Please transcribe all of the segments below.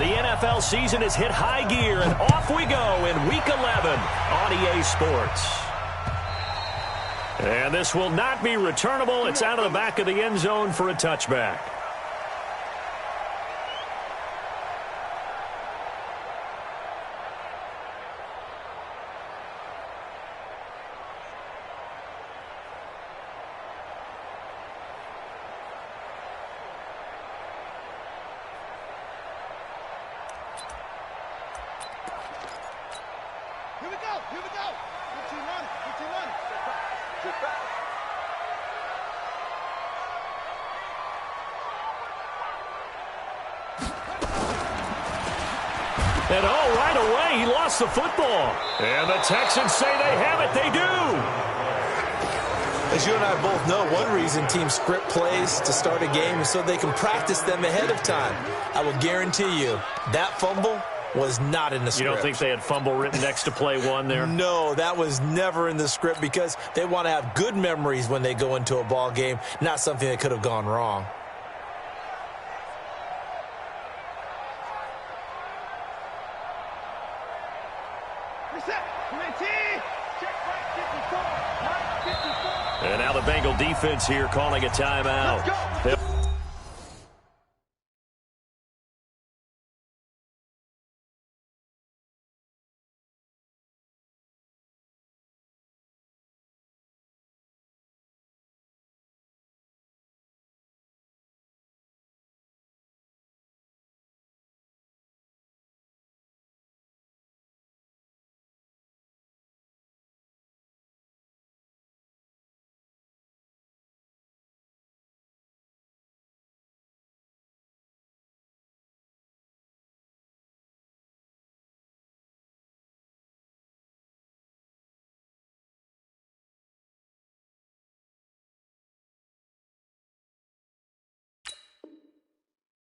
The NFL season has hit high gear, and off we go in Week 11 on EA Sports. And this will not be returnable. It's out of the back of the end zone for a touchback. And right away, he lost the football. And the Texans say they have it. They do. As you and I both know, one reason teams script plays to start a game is so they can practice them ahead of time. I will guarantee you that fumble was not in the script. You don't think they had fumble written next to play one there? No, that was never in the script because they want to have good memories when they go into a ball game, not something that could have gone wrong. And now the Bengal defense here calling a timeout.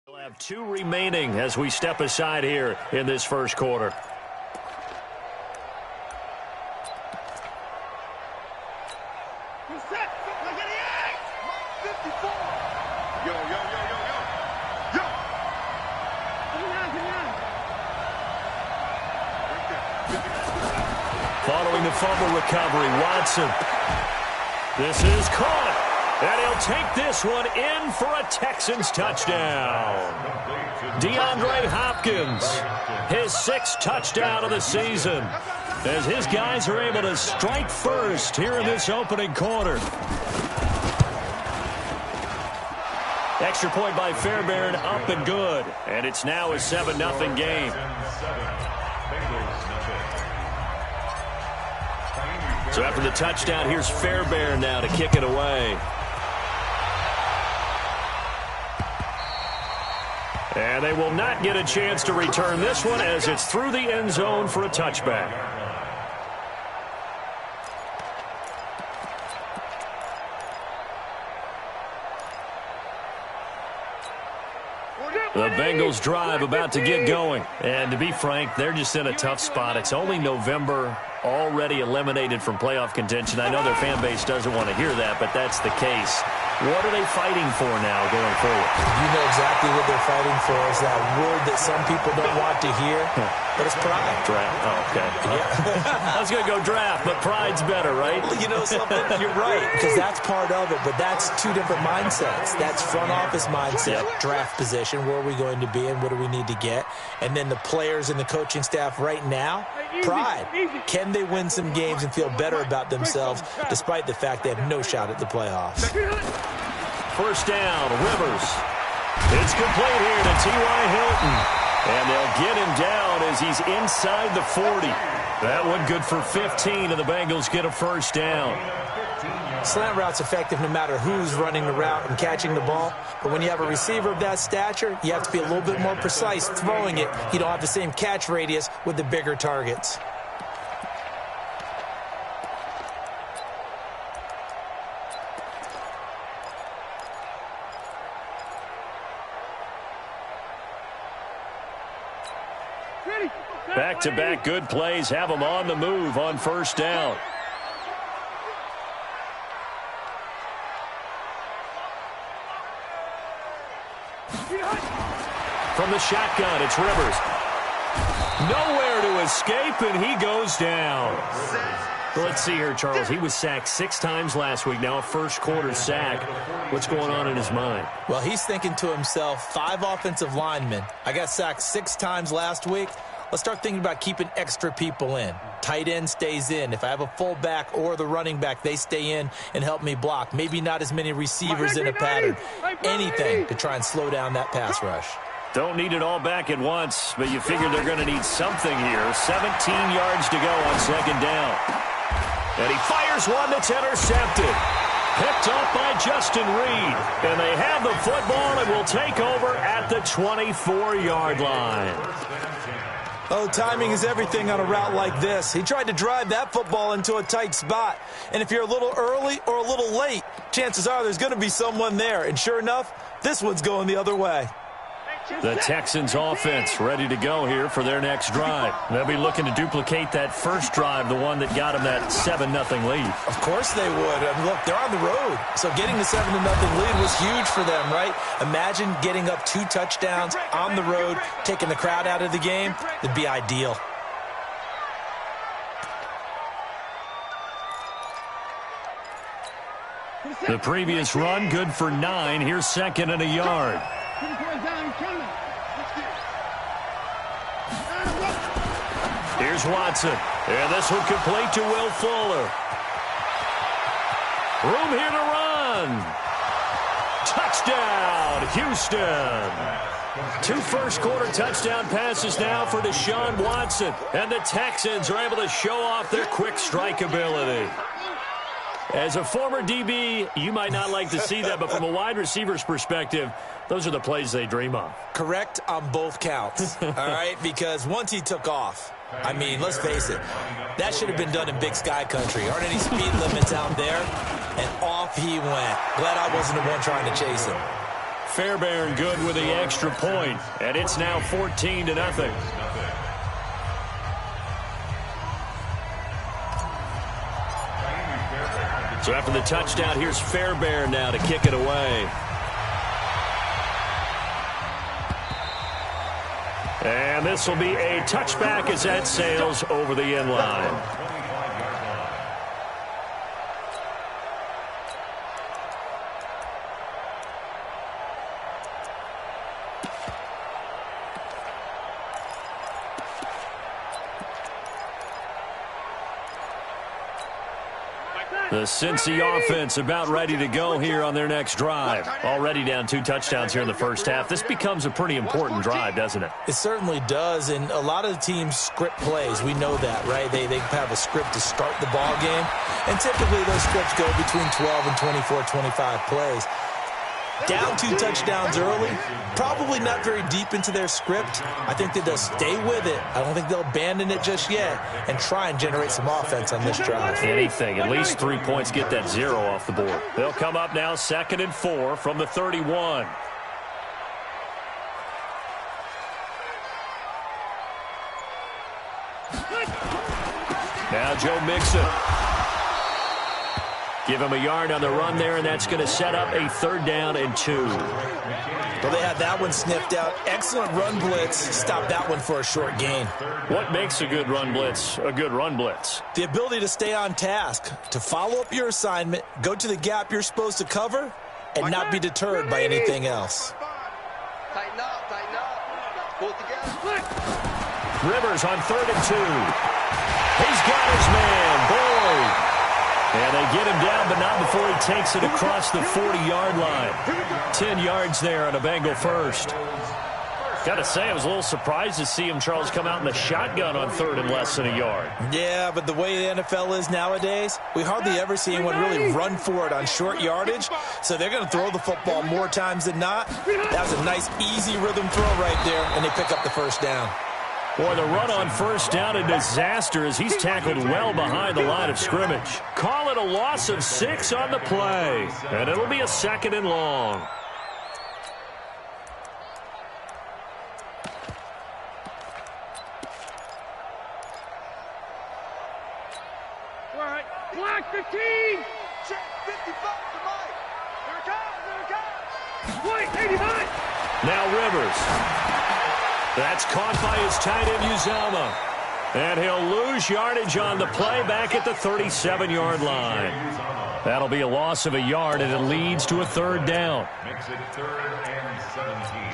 We'll have 2 remaining as we step aside here in this first quarter. Following the fumble recovery, Watson. This is caught. And he'll take this one in for a Texans touchdown. DeAndre Hopkins, his 6th touchdown of the season, as his guys are able to strike first here in this opening quarter. Extra point by Fairbairn, up and good. And it's now a 7-0 game. So after the touchdown, here's Fairbairn now to kick it away. And they will not get a chance to return this one as it's through the end zone for a touchback. The Bengals drive about to get going. And to be frank, they're just in a tough spot. It's only November, already eliminated from playoff contention. I know their fan base doesn't want to hear that, but that's the case. What are they fighting for now going forward? You know exactly what they're fighting for. Is that word that some people don't want to hear, but it's pride. Draft. Oh, okay. Yeah. I was going to go draft, but pride's better, right? You know something? You're right, because that's part of it, but that's 2 different mindsets. That's front office mindset, draft position, where are we going to be and what do we need to get? And then the players and the coaching staff right now, pride. Can they win some games and feel better about themselves despite the fact they have no shot at the playoffs? First down, Rivers. It's complete here to T.Y. Hilton. And they'll get him down as he's inside the 40. That one good for 15, and the Bengals get a first down. Slant route's effective no matter who's running the route and catching the ball. But when you have a receiver of that stature, you have to be a little bit more precise throwing it. You don't have the same catch radius with the bigger targets. Back-to-back good plays have them on the move on first down. From the shotgun, it's Rivers. Nowhere to escape, and he goes down. Well, let's see here, Charles. He was sacked 6 times last week. Now a first-quarter sack. What's going on in his mind? Well, he's thinking to himself, 5 offensive linemen. I got sacked 6 times last week. Let's start thinking about keeping extra people in. Tight end stays in. If I have a fullback or the running back, they stay in and help me block. Maybe not as many receivers in a pattern. Anything to try and slow down that pass rush. Don't need it all back at once, but you figure they're going to need something here. 17 yards to go on second down. And he fires one that's intercepted. Picked off by Justin Reed. And they have the football and will take over at the 24-yard line. Oh, timing is everything on a route like this. He tried to drive that football into a tight spot. And if you're a little early or a little late, chances are there's going to be someone there. And sure enough, this one's going the other way. The Texans offense ready to go here for their next drive. They'll be looking to duplicate that first drive, the one that got them that 7-0 lead. Of course they would. I mean, look, they're on the road. So getting the 7-0 lead was huge for them, right? Imagine getting up 2 touchdowns on the road, taking the crowd out of the game. It'd be ideal. The previous run, good for 9. Here's second and a yard. Here's Watson. And this one complete to Will Fuller. Room here to run. Touchdown, Houston. 2 first-quarter touchdown passes now for Deshaun Watson. And the Texans are able to show off their quick strike ability. As a former DB, you might not like to see that, but from a wide receiver's perspective, those are the plays they dream of. Correct on both counts, all right? Because once he took off, I mean, let's face it, that should have been done in Big Sky country. Aren't any speed limits out there? And off he went. Glad I wasn't the one trying to chase him. Fairbairn good with the extra point, and it's now 14-0. So after the touchdown, here's Fairbairn now to kick it away. And this will be a touchback as that sails over the end line. The Cincy offense about ready to go here on their next drive. Already down 2 touchdowns here in the first half. This becomes a pretty important drive, doesn't it? It certainly does, and a lot of the teams script plays. We know that, right? They have a script to start the ball game, and typically those scripts go between 12 and 24, 25 plays. Down 2 touchdowns early, probably not very deep into their script. I think that they'll stay with it. I don't think they'll abandon it just yet and try and generate some offense on this drive. Anything, at least 3 points, get that 0 off the board. They'll come up now 2nd and 4 from the 31. Now Joe Mixon. Give him a yard on the run there, and that's going to set up a 3rd down and 2. Well, they had that one sniffed out. Excellent run blitz. Stop that one for a short gain. What makes a good run blitz a good run blitz? The ability to stay on task, to follow up your assignment, go to the gap you're supposed to cover, and not be deterred by anything else. Tighten up. Pull it together. Rivers on 3rd and 2. He's got his man, Boyd. And they get him down, but not before he takes it across the 40-yard line. 10 yards there on a Bengal first. Got to say, I was a little surprised to see him, Charles, come out in the shotgun on 3rd and less than a yard. Yeah, but the way the NFL is nowadays, we hardly ever see anyone really run for it on short yardage. So they're going to throw the football more times than not. That was a nice, easy rhythm throw right there, and they pick up the 1st down. Boy, the run on 1st down, a disaster as he's tackled well behind the line of scrimmage. Call it a loss of 6 on the play, and it'll be a 2nd and long. All right, block 15. Check 55 to Mike. There it comes. Point 85. Now Rivers. That's caught by his tight end, Uzama. And he'll lose yardage on the play back at the 37-yard line. That'll be a loss of a yard, and it leads to a third down. Makes it 3rd and 17.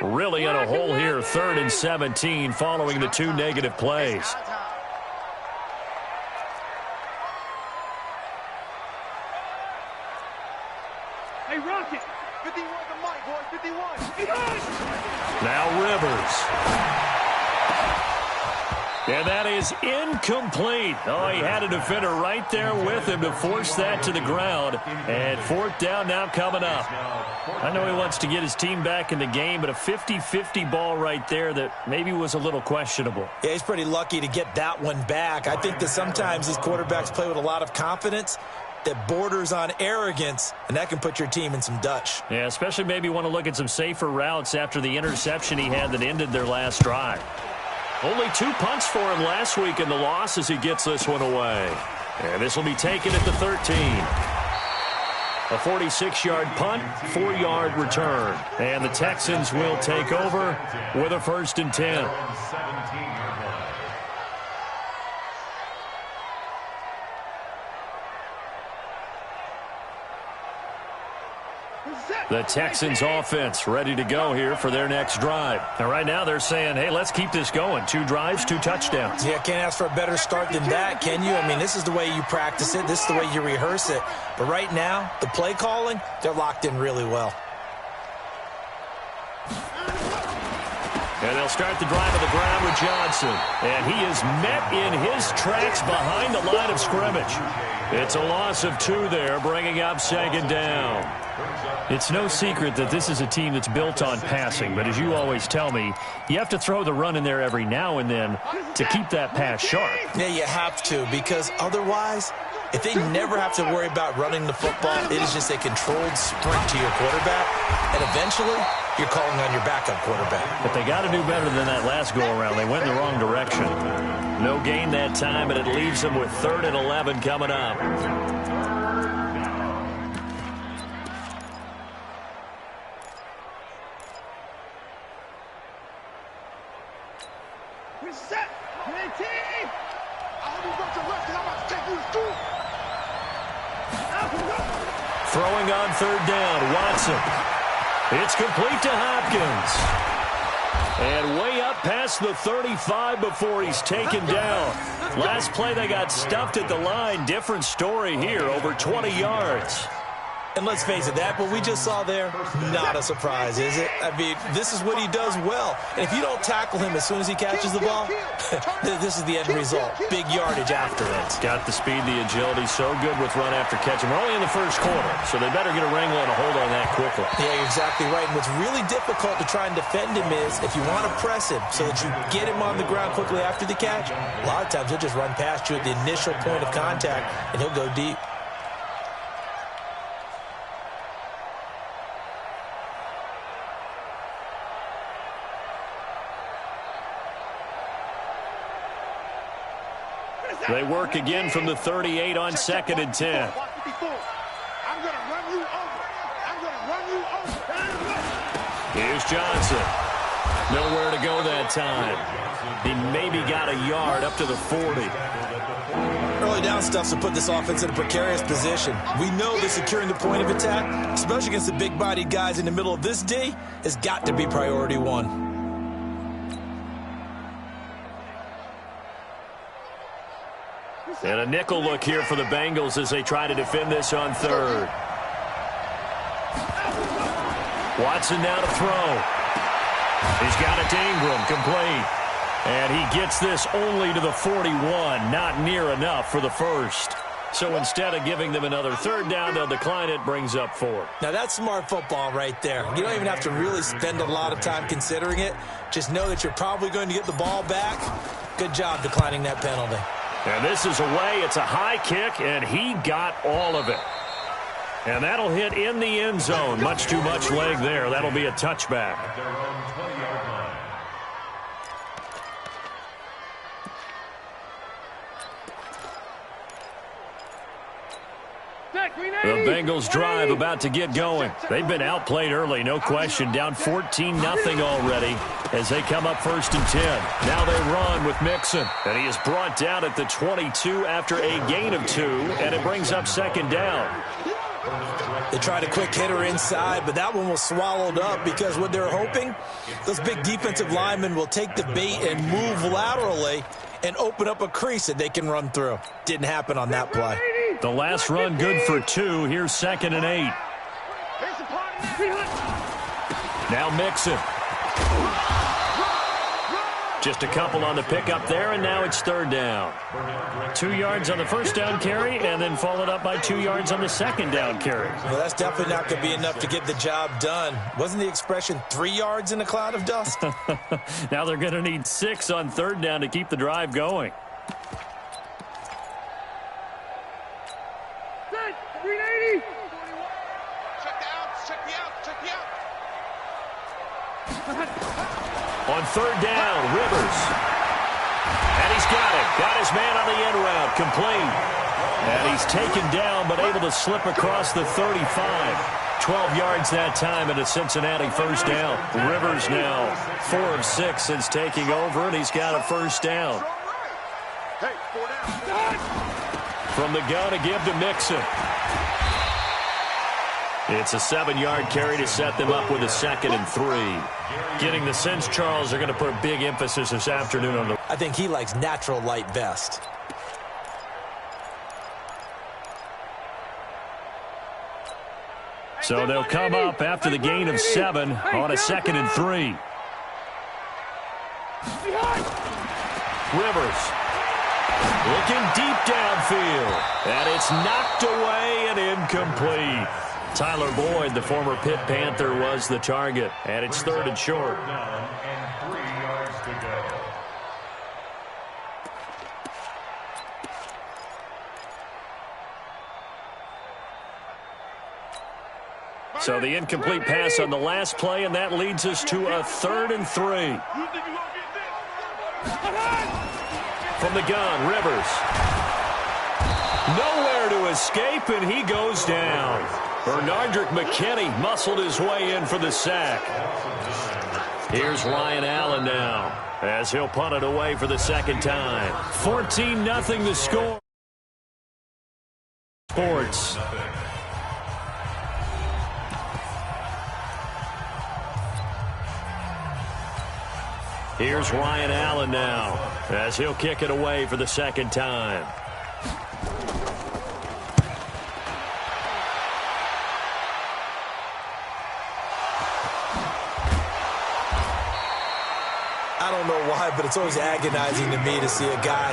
Really in a hole here, 3rd and 17 following the 2 negative plays. Hey, Rocket. 51 the mic, boys. 51. Now Rivers. And that is incomplete. Oh, he had a defender right there with him to force that to the ground. And 4th down now coming up. I know he wants to get his team back in the game, but a 50-50 ball right there that maybe was a little questionable. Yeah, he's pretty lucky to get that one back. I think that sometimes these quarterbacks play with a lot of confidence that borders on arrogance, and that can put your team in some Dutch. Yeah, especially maybe want to look at some safer routes after the interception he had that ended their last drive. Only 2 punts for him last week in the loss as he gets this one away. And this will be taken at the 13. A 46-yard punt, 4-yard return. And the Texans will take over with a 1st and 10. The Texans offense ready to go here for their next drive. And right now they're saying, hey, let's keep this going. 2 drives, 2 touchdowns. Yeah, can't ask for a better start than that, can you? I mean, this is the way you practice it. This is the way you rehearse it. But right now, the play calling, they're locked in really well. And they'll start the drive on the ground with Johnson. And he is met in his tracks behind the line of scrimmage. It's a loss of 2 there, bringing up 2nd down. It's no secret that this is a team that's built on passing, but as you always tell me, you have to throw the run in there every now and then to keep that pass sharp. Yeah, you have to, because otherwise, if they never have to worry about running the football, it is just a controlled sprint to your quarterback, and eventually, you're calling on your backup quarterback. But they got to do better than that last go-around. They went in the wrong direction. No gain that time, and it leaves them with 3rd and 11 coming up. Throwing on 3rd down, Watson. It's complete to Hopkins. And way up past the 35 before he's taken down. Last play they got stuffed at the line. Different story here, over 20 yards. And let's face it, that what we just saw there, not a surprise, is it? I mean, this is what he does well. And if you don't tackle him as soon as he catches the ball, this is the end result. Big yardage after it. Got the speed, the agility, so good with run after catch. And we're only in the 1st quarter, so they better get a wrangle and a hold on that quickly. Yeah, you're exactly right. And what's really difficult to try and defend him is if you want to press him so that you get him on the ground quickly after the catch, a lot of times he'll just run past you at the initial point of contact, and he'll go deep. They work again from the 38 on 2nd and 10. Here's Johnson. Nowhere to go that time. He maybe got a yard up to the 40. Early down stuff to put this offense in a precarious position. We know that securing the point of attack, especially against the big-bodied guys in the middle of this D, has got to be priority 1. And a nickel look here for the Bengals as they try to defend this on 3rd. Watson now to throw. He's got it to Ingram, complete. And he gets this only to the 41, not near enough for the 1st. So instead of giving them another 3rd down, they'll decline it, brings up 4. Now that's smart football right there. You don't even have to really spend a lot of time considering it. Just know that you're probably going to get the ball back. Good job declining that penalty. And this is away. It's a high kick, and he got all of it. And that'll hit in the end zone. Much too much leg there. That'll be a touchback. The Bengals drive about to get going. They've been outplayed early, no question. Down 14-0 already as they come up 1st and 10. Now they run with Mixon. And he is brought down at the 22 after a gain of 2. And it brings up 2nd down. They tried a quick hitter inside, but that one was swallowed up because what they're hoping, those big defensive linemen will take the bait and move laterally and open up a crease that they can run through. Didn't happen on that play. The last run good for 2. Here's 2nd and 8. Now Mixon. Just a couple on the pickup there, and now it's 3rd down. 2 yards on the 1st down carry, and then followed up by 2 yards on the 2nd down carry. Well, that's definitely not going to be enough to get the job done. Wasn't the expression 3 yards in a cloud of dust? Now they're going to need 6 on 3rd down to keep the drive going. On 3rd down, Rivers. And he's got it. Got his man on the end route. Complete. And he's taken down, but able to slip across the 35. 12 yards that time, and a Cincinnati 1st down. Rivers now 4 of 6 since taking over, and he's got a 1st down. From the gun to give to Mixon. It's a 7-yard carry to set them up with a 2nd and 3. Getting the sense, Charles, they're going to put a big emphasis this afternoon on the... I think he likes natural light vest. So they'll come up after the gain of 7 on a 2nd and 3. Rivers looking deep downfield. And it's knocked away and incomplete. Tyler Boyd, the former Pitt Panther, was the target. And it's 3rd and short. And 3 yards to go. So the incomplete pass on the last play, and that leads us to a 3rd and 3. From the gun, Rivers. Nowhere to escape, and he goes down. Bernardrick McKinney muscled his way in for the sack. Here's Ryan Allen now as he'll punt it away for the 2nd time. 14-0 the score. Sports. Here's Ryan Allen now as he'll kick it away for the 2nd time. I don't know why, but it's always agonizing to me to see a guy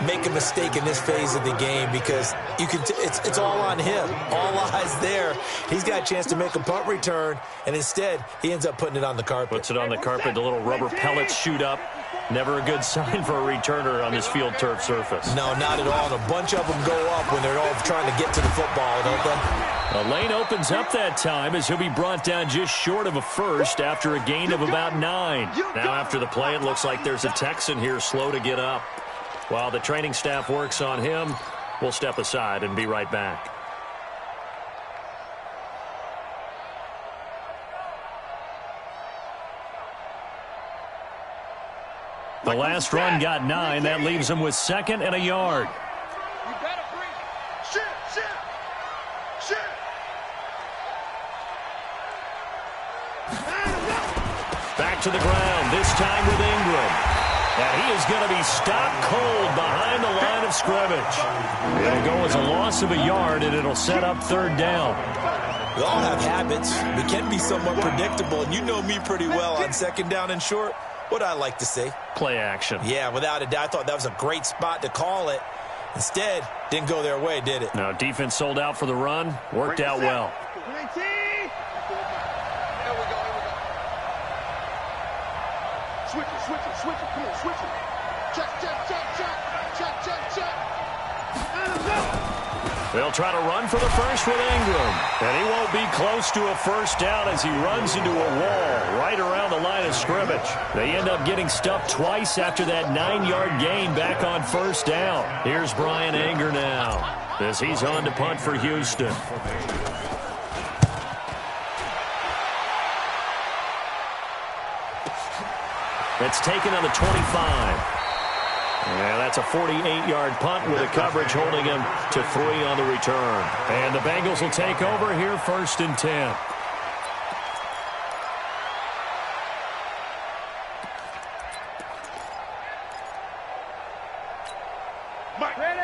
make a mistake in this phase of the game because you can. It's all on him. All eyes there. He's got a chance to make a punt return, and instead he ends up putting it on the carpet. Puts it on the carpet. The little rubber pellets shoot up. Never a good sign for a returner on this field turf surface. No, not at all. And a bunch of them go up when they're all trying to get to the football, don't they? A lane opens up that time as he'll be brought down just short of a 1st after a gain of about 9. Now after the play, it looks like there's a Texan here slow to get up. While the training staff works on him, we'll step aside and be right back. The last run got 9. That leaves him with 2nd and a yard. You better bring it. Shit. Back to the ground, this time with Ingram. And he is going to be stopped cold behind the line of scrimmage. It'll go as a loss of a yard, and it'll set up 3rd down. We all have habits. We can be somewhat predictable, and you know me pretty well on 2nd down and short. What I like to say? Play action. Yeah, without a doubt. I thought that was a great spot to call it. Instead, didn't go their way, did it? No, defense sold out for the run. Worked out well. Switch it. Come on, switch it. Check. They'll try to run for the 1st with Ingram. And he won't be close to a 1st down as he runs into a wall right around the line of scrimmage. They end up getting stuffed twice after that 9-yard gain back on 1st down. Here's Brian Anger now. as he's on to punt for Houston. It's taken on the 25. Yeah, that's a 48-yard punt with a coverage holding him to 3 on the return. And the Bengals will take over here 1st and 10.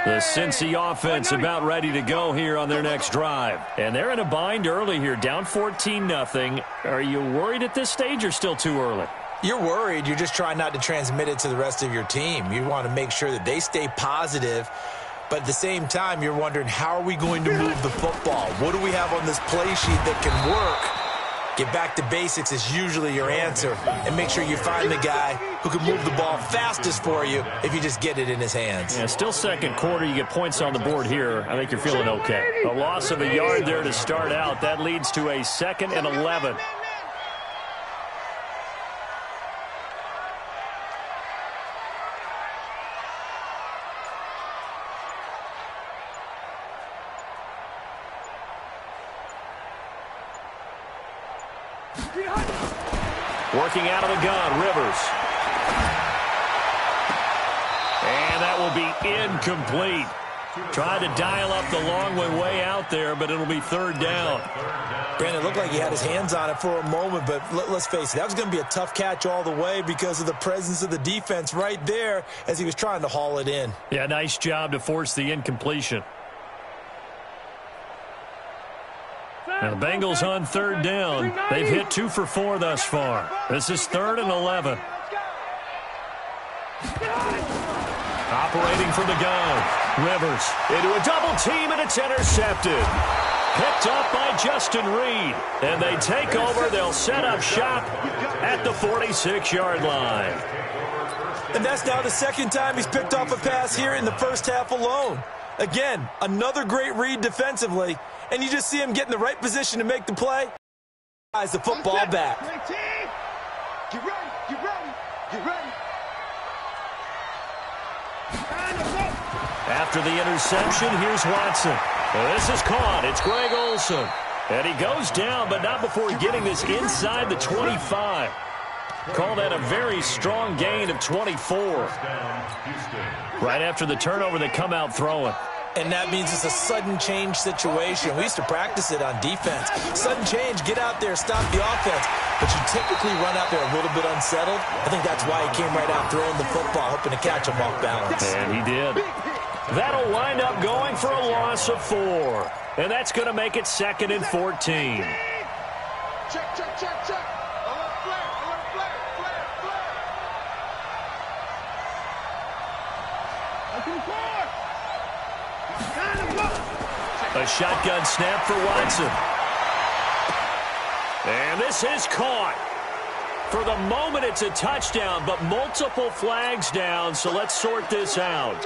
The Cincy offense about ready to go here on their next drive. And they're in a bind early here, down 14-0. Are you worried at this stage or still too early? You're worried. You're just trying not to transmit it to the rest of your team. You want to make sure that they stay positive. But at the same time, you're wondering, how are we going to move the football? What do we have on this play sheet that can work? Get back to basics is usually your answer. And make sure you find the guy who can move the ball fastest for you if you just get it in his hands. Yeah, still second quarter. You get points on the board here. I think you're feeling okay. A loss of a yard there to start out. That leads to a 2nd and 11. Working out of the gun, Rivers. And that will be incomplete. Tried to dial up the long way out there, but it'll be 3rd down. Brandon, it looked like he had his hands on it for a moment, but let's face it, that was going to be a tough catch all the way because of the presence of the defense right there as he was trying to haul it in. Yeah, nice job to force the incompletion. And the Bengals on 3rd down. They've hit 2 for 4 thus far. This is 3rd and 11. Operating from the gun. Rivers into a double team, and it's intercepted. Picked up by Justin Reed. And they take over. They'll set up shop at the 46-yard line. And that's now the 2nd time he's picked off a pass here in the first half alone. Again, another great read defensively. And you just see him get in the right position to make the play. Guys, the football back. Get ready, get ready, get ready. After the interception, here's Watson. This is caught. It's Greg Olsen. And he goes down, but not before getting this inside the 25. Call that a very strong gain of 24. Right after the turnover, they come out throwing. And that means it's a sudden change situation. We used to practice it on defense. Sudden change, get out there, stop the offense. But you typically run out there a little bit unsettled. I think that's why he came right out throwing the football, hoping to catch him off balance. And he did. That'll wind up going for a loss of 4. And that's going to make it 2nd and 14. Check, check, check, check. Alert flare, alert flare, flare, flare. I can score. A shotgun snap for Watson. And this is caught. For the moment, it's a touchdown, but multiple flags down, so let's sort this out.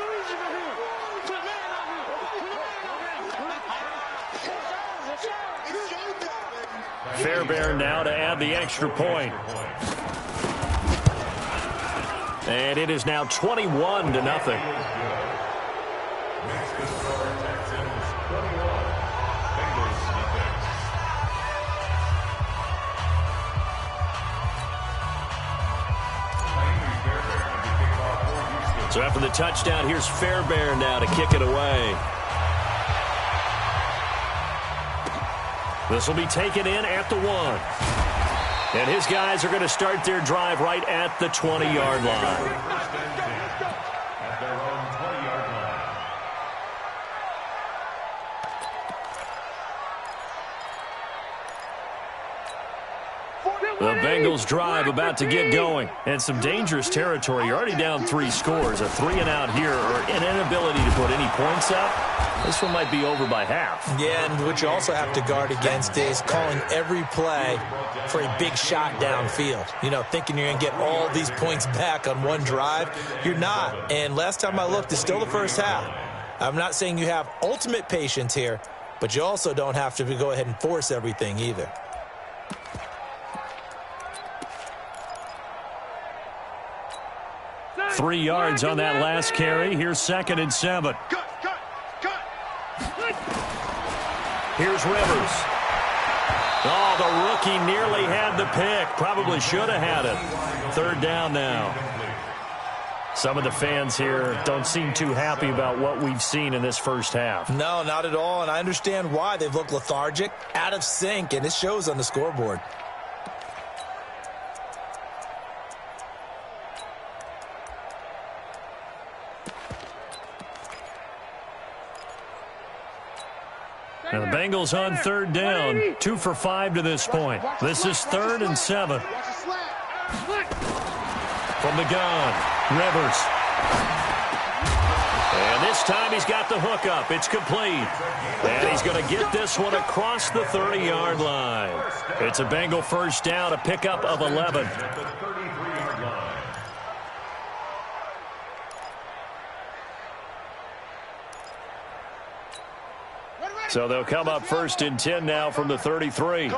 Fairbairn now to add the extra point. And it is now 21-0. So after the touchdown, here's Fairbairn now to kick it away. This will be taken in at the 1. And his guys are going to start their drive right at the 20-yard line. The Bengals drive about to get going. And some dangerous territory. You're already down 3 scores. A 3-and-out here, or an inability to put any points up. This one might be over by half. Yeah, and what you also have to guard against is calling every play for a big shot downfield. You know, thinking you're going to get all these points back on one drive. You're not. And last time I looked, it's still the first half. I'm not saying you have ultimate patience here, but you also don't have to go ahead and force everything either. Three yards on that last carry. Here's 2nd and 7. Here's Rivers. Oh, the rookie nearly had the pick. Probably should have had it. Third down now. Some of the fans here don't seem too happy about what we've seen in this first half. No, not at all, and I understand why. They've looked lethargic, out of sync, and it shows on the scoreboard. Now the Bengals on third down. 2 for 5 to this point. This is 3rd and 7. From the gun, Rivers. And this time he's got the hook up. It's complete. And he's going to get this one across the 30-yard line. It's a Bengal first down, a pickup of 11. So they'll come up 1st and 10 now from the 33.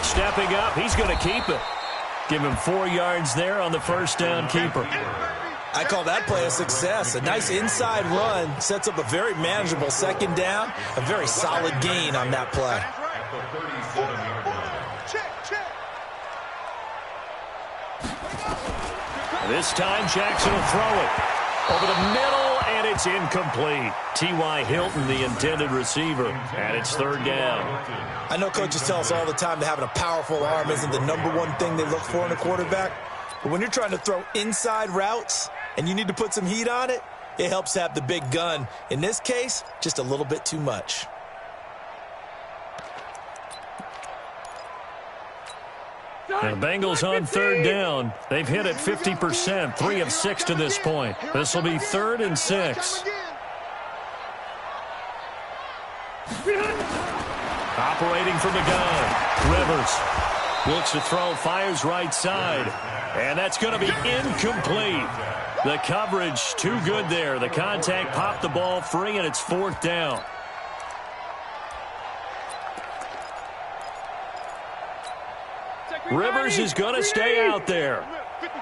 Stepping up, he's going to keep it. Give him 4 yards there on the first down keeper. I call that play a success. A nice inside run sets up a very manageable second down. A very solid gain on that play. This time Jackson will throw it over the middle, and it's incomplete. T.Y. Hilton, the intended receiver, and it's 3rd down. I know coaches tell us all the time that having a powerful arm isn't the #1 thing they look for in a quarterback. But when you're trying to throw inside routes and you need to put some heat on it, it helps have the big gun. In this case, just a little bit too much. And the Bengals on 3rd down. They've hit it 50%, 3 of 6 to this point. This will be 3rd and 6. Operating from the gun, Rivers looks to throw, fires right side, and that's going to be incomplete. The coverage too good there. The contact popped the ball free, and it's 4th down. Rivers is going to stay out there.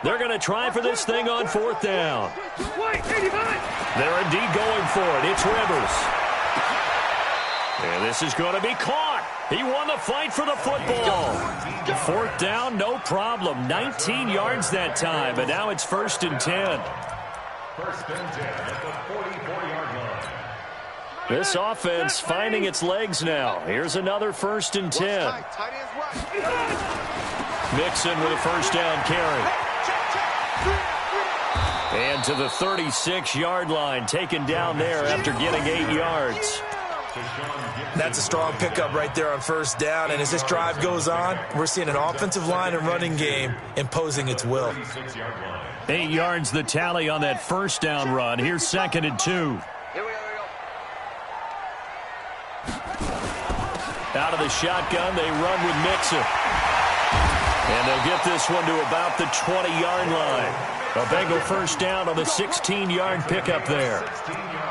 They're going to try for this thing on 4th down. They're indeed going for it. It's Rivers. And this is going to be caught. He won the fight for the football. 4th down, no problem. 19 yards that time, but now it's 1st and 10. 1st and 10 at the 44-yard line. This offense finding its legs now. Here's another 1st and 10. Mixon with a first down carry. And to the 36-yard line, taken down there after getting 8 yards. That's a strong pickup right there on 1st down. And as this drive goes on, we're seeing an offensive line and running game imposing its will. 8 yards the tally on that first down run. Here's 2nd and 2. Out of the shotgun, they run with Mixon. And they'll get this one to about the 20-yard line. A Bengal first down on the 16-yard pickup there.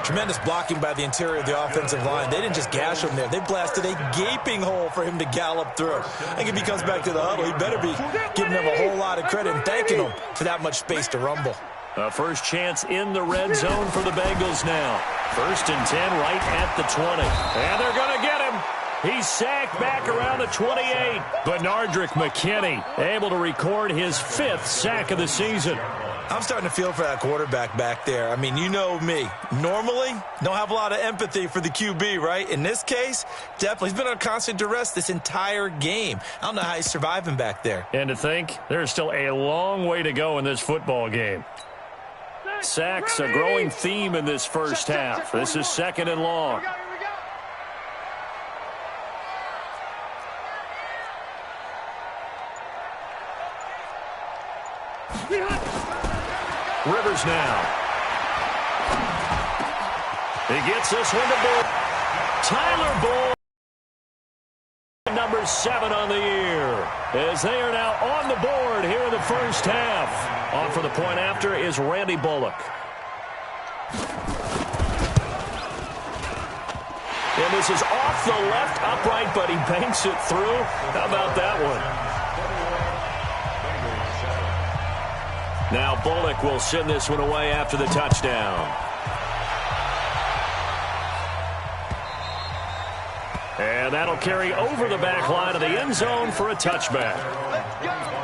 Tremendous blocking by the interior of the offensive line. They didn't just gash him there. They blasted a gaping hole for him to gallop through. I think if he comes back to the huddle, he better be giving them a whole lot of credit and thanking them for that much space to rumble. A first chance in the red zone for the Bengals now. 1st and 10 right at the 20. And they're going to get him. He's sacked back around the 28. Benardrick McKinney able to record his 5th sack of the season. I'm starting to feel for that quarterback back there. I mean, you know me. Normally, don't have a lot of empathy for the QB, right? In this case, definitely. He's been on constant duress this entire game. I don't know how he's surviving back there. And to think, there's still a long way to go in this football game. Sacks, a growing theme in this first half. This is 2nd and long. Rivers now. He gets this one to Bull. Tyler Bull, number 7 on the year, as they are now on the board here in the first half. On for the point after is Randy Bullock. And this is off the left upright, but he banks it through. How about that one? Now Bullock will send this one away after the touchdown. And that'll carry over the back line of the end zone for a touchback. Let's go.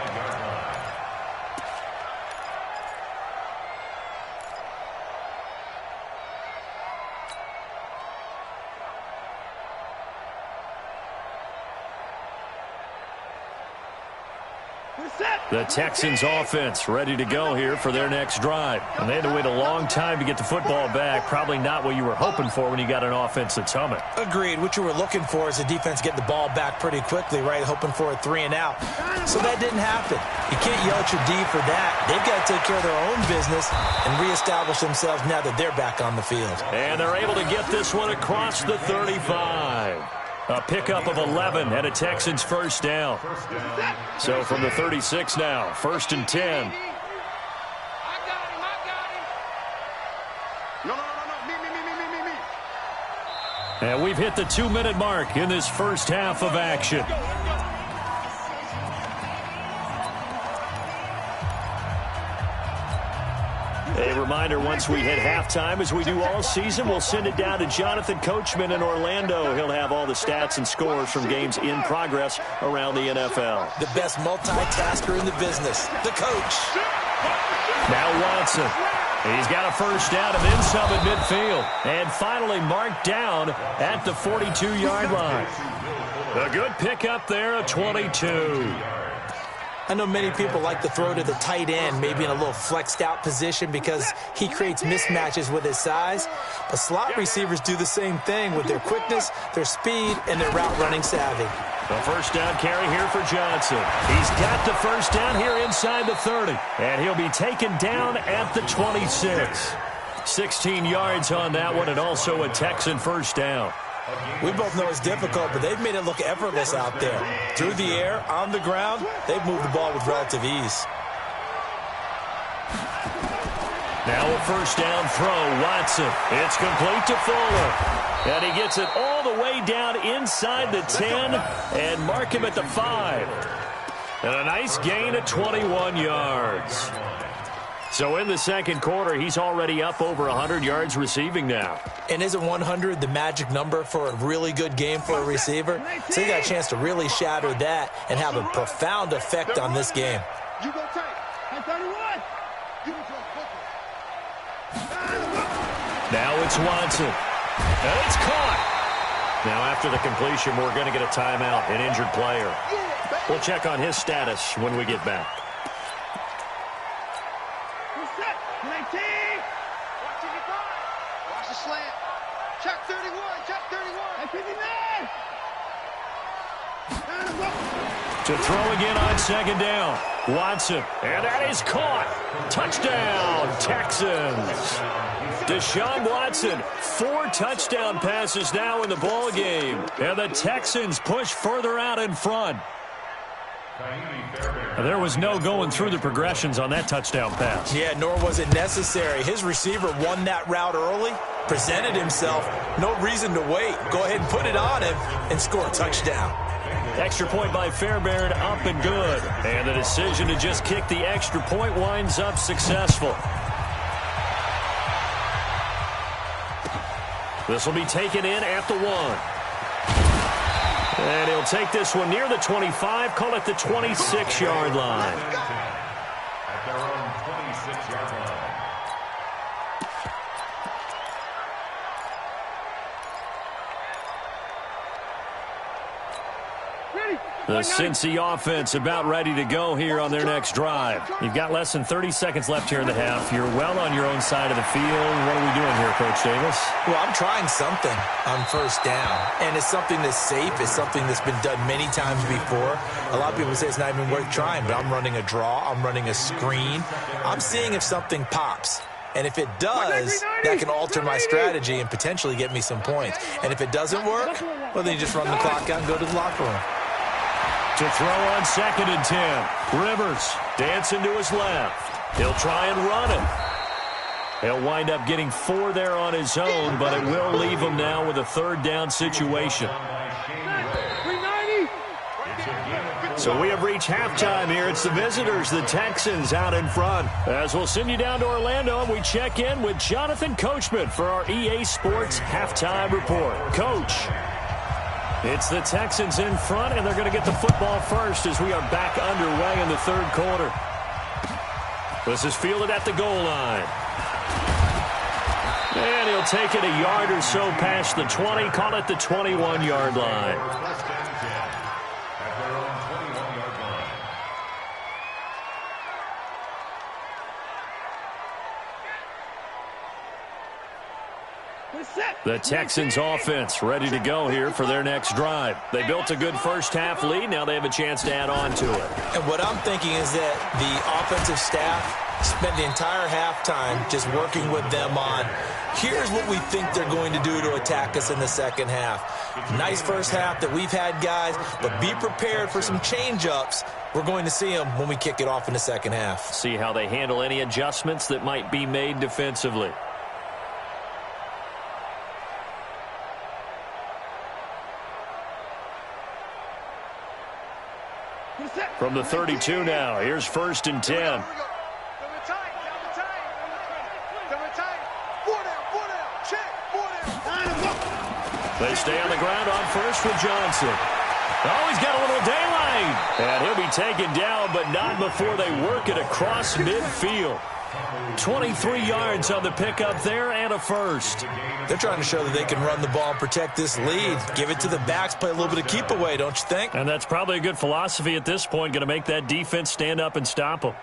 The Texans offense ready to go here for their next drive. And they had to wait a long time to get the football back. Probably not what you were hoping for when you got an offense that's humming. Agreed. What you were looking for is the defense getting the ball back pretty quickly, right? Hoping for a 3-and-out. So that didn't happen. You can't yell at your D for that. They've got to take care of their own business and reestablish themselves now that they're back on the field. And they're able to get this one across the 35. A pickup of 11 and a Texans first down. So from the 36 now, 1st and 10. I got him. No. Me. And we've hit the 2-minute mark in this first half of action. A reminder, once we hit halftime, as we do all season, we'll send it down to Jonathan Coachman in Orlando. He'll have all the stats and scores from games in progress around the NFL. The best multitasker in the business, the coach. Now Watson. He's got a first down and then some at midfield. And finally marked down at the 42-yard line. A good pickup there, a 22. I know many people like to throw to the tight end, maybe in a little flexed out position because he creates mismatches with his size. But slot receivers do the same thing with their quickness, their speed, and their route running savvy. The first down carry here for Johnson. He's got the first down here inside the 30. And he'll be taken down at the 26. 16 yards on that one, and also a Texan first down. We both know it's difficult, but they've made it look effortless out there. Through the air, on the ground, they've moved the ball with relative ease. Now a first down throw, Watson. It's complete to Fuller. And he gets it all the way down inside the 10 and mark him at the 5. And a nice gain of 21 yards. So in the second quarter, he's already up over 100 yards receiving now. And isn't 100 the magic number for a really good game for a receiver? So he got a chance to really shatter that and have a profound effect on this game. You go take. 31. You go Now it's Watson. And it's caught. Now after the completion, we're going to get a timeout, an injured player. We'll check on his status when we get back. Watch the slant. Check 31. Check 31. 59. To throw again on second down. Watson. And that is caught. Touchdown, Texans. Deshaun Watson, 4 touchdown passes now in the ball game. And the Texans push further out in front. There was no going through the progressions on that touchdown pass. Yeah, nor was it necessary. His receiver won that route early, presented himself. No reason to wait. Go ahead and put it on him and score a touchdown. Extra point by Fairbairn, up and good. And the decision to just kick the extra point winds up successful. This will be taken in at the 1. And he'll take this one near the 25, call it the 26-yard line. At their own 26-yard line. The Cincy offense about ready to go here on their next drive. You've got less than 30 seconds left here in the half. You're well on your own side of the field. What are we doing here, Coach Davis? Well, I'm trying something on first down, and it's something that's safe. It's something that's been done many times before. A lot of people say it's not even worth trying, but I'm running a draw. I'm running a screen. I'm seeing if something pops. And if it does, that can alter my strategy and potentially get me some points. And if it doesn't work, well, then you just run the clock out and go to the locker room. To throw on 2nd and 10. Rivers dancing to his left. He'll try and run it. He'll wind up getting 4 there on his own, but it will leave him now with a 3rd down situation. So we have reached halftime here. It's the visitors, the Texans, out in front. As we'll send you down to Orlando, and we check in with Jonathan Coachman for our EA Sports Halftime Report. Coach. It's the Texans in front, and they're going to get the football first as we are back underway in the third quarter. This is fielded at the goal line. And he'll take it a yard or so past the 20, call it the 21-yard line. First and 10 at their own 21-yard line. The Texans offense ready to go here for their next drive. They built a good first-half lead. Now they have a chance to add on to it. And what I'm thinking is that the offensive staff spent the entire halftime just working with them on, here's what we think they're going to do to attack us in the second half. Nice first half that we've had, guys, but be prepared for some change-ups. We're going to see them when we kick it off in the second half. See how they handle any adjustments that might be made defensively. From the 32 now, here's 1st and 10. They stay on the ground on first with Johnson. Oh, he's got a little daylight. And he'll be taken down, but not before they work it across midfield. 23 yards on the pickup there and a first. They're trying to show that they can run the ball and protect this lead. Give it to the backs, play a little bit of keep away, don't you think? And that's probably a good philosophy at this point, going to make that defense stand up and stop them.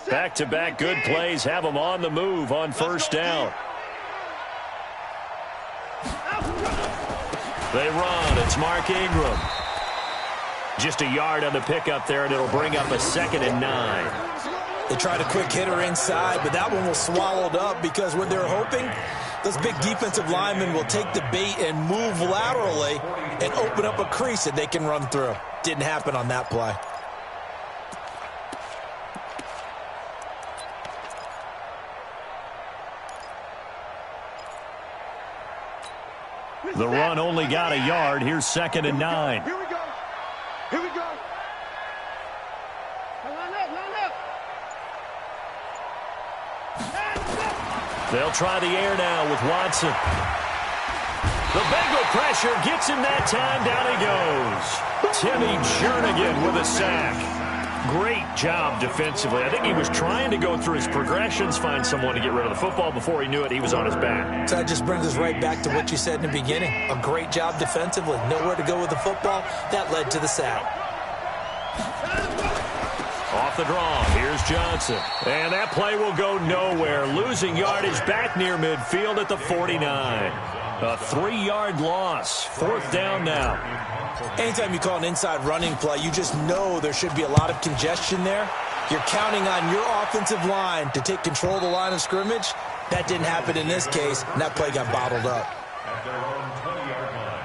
Back-to-back good plays have them on the move on first down. They run. It's Mark Ingram. Just a yard on the pickup there, and it'll bring up a 2nd and 9. They tried a quick hitter inside, but that one was swallowed up because what they're hoping, those big defensive linemen will take the bait and move laterally and open up a crease that they can run through. Didn't happen on that play. The run only got a yard. Here's 2nd and 9. Here we go. Here we go. They'll try the air now with Watson. The Bengal pressure gets him that time. Down he goes. Timmy Jernigan with a sack. Great job defensively. I think he was trying to go through his progressions, find someone to get rid of the football. Before he knew it, he was on his back. So that just brings us right back to what you said in the beginning. A great job defensively. Nowhere to go with the football. That led to the sack. Off the draw, here's Johnson. And that play will go nowhere. Losing yardage back near midfield at the 49. A 3-yard loss. 4th down now. Anytime you call an inside running play, you just know there should be a lot of congestion there. You're counting on your offensive line to take control of the line of scrimmage. That didn't happen in this case, and that play got bottled up. At their own 20-yard line.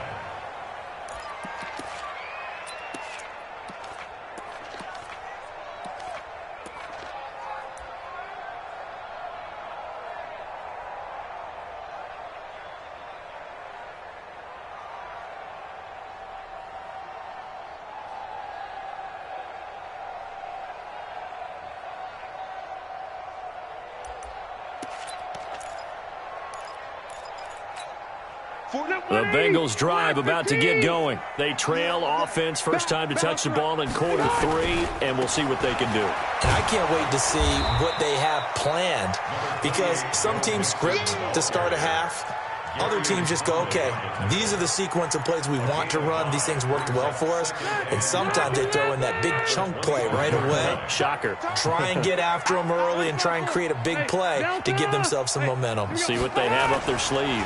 The Bengals drive about to get going. They trail offense first time to touch the ball in quarter 3, and we'll see what they can do. I can't wait to see what they have planned because some teams script to start a half. Other teams just go, okay, these are the sequence of plays we want to run. These things worked well for us. And sometimes they throw in that big chunk play right away. Shocker. Try and get after them early and try and create a big play to give themselves some momentum. See what they have up their sleeve.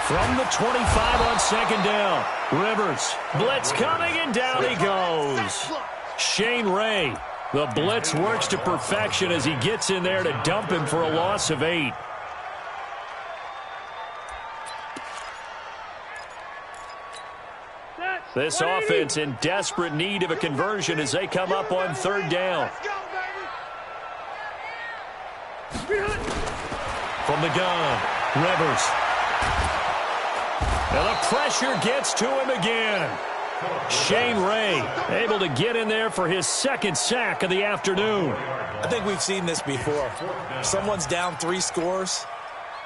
From the 25 on 2nd down. Rivers. Blitz coming, and down he goes. Shane Ray. The blitz works to perfection as he gets in there to dump him for a loss of 8. This offense in desperate need of a conversion as they come up on 3rd down. From the gun, Rivers. And the pressure gets to him again. Shane Ray able to get in there for his second sack of the afternoon. I think we've seen this before. Someone's down 3 scores.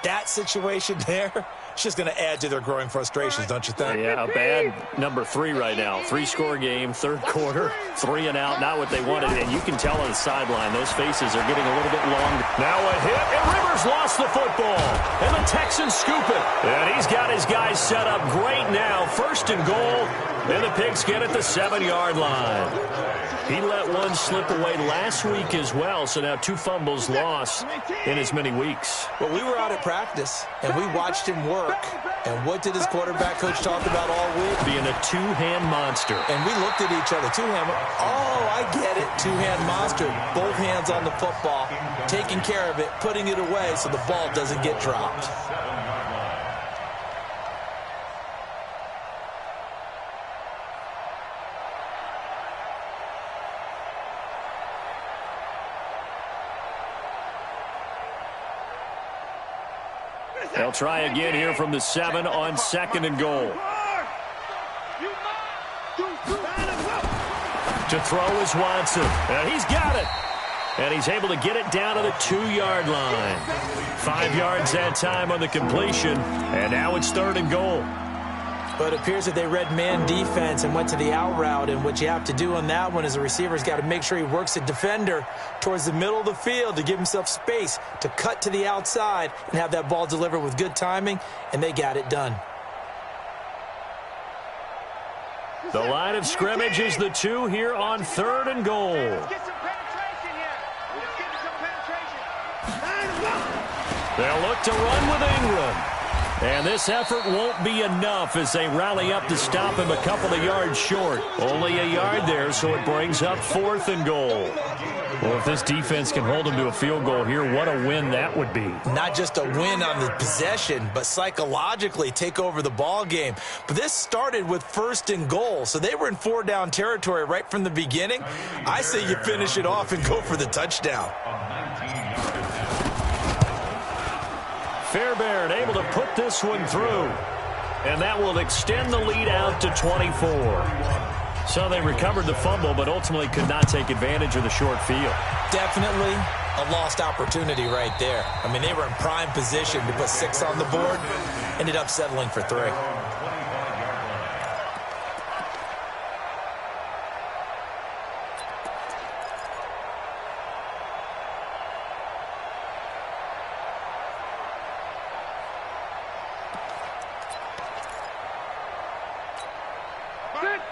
That situation there, it's just going to add to their growing frustrations, don't you think? Yeah, a bad number 3 right now. 3-score game, third quarter, 3 and out, not what they wanted. And you can tell on the sideline, those faces are getting a little bit longer. Now a hit, and Rivers lost the football. And the Texans scoop it. And he's got his guys set up great now. First and goal, and the Pigs get at the 7-yard line. He let one slip away last week as well, so now 2 fumbles lost in as many weeks. Well, we were out at practice, and we watched him work. And what did his quarterback coach talk about all week? Being a 2-hand monster. And we looked at each other. 2-hand. Oh, I get it. 2-hand monster. Both hands on the football, taking care of it, putting it away so the ball doesn't get dropped. They'll try again here from the 7 on 2nd and goal. To throw is Watson. And he's got it. And he's able to get it down to the 2-yard line. 5 yards that time on the completion. And now it's 3rd and goal. But it appears that they read man defense and went to the out route. And what you have to do on that one is the receiver's got to make sure he works the defender towards the middle of the field to give himself space to cut to the outside and have that ball delivered with good timing. And they got it done. The line of scrimmage is the 2 here on 3rd and goal. Let's get some penetration here. Let's get some penetration. They'll look to run with Ingram. And this effort won't be enough as they rally up to stop him a couple of yards short. Only a yard there, so it brings up 4th and goal. Well, if this defense can hold them to a field goal here, what a win that would be. Not just a win on the possession, but psychologically take over the ball game. But this started with 1st and goal, so they were in 4-down territory right from the beginning. I say you finish it off and go for the touchdown. Fairbairn able to put this one through. And that will extend the lead out to 24. So they recovered the fumble, but ultimately could not take advantage of the short field. Definitely a lost opportunity right there. I mean, they were in prime position to put 6 on the board. Ended up settling for 3.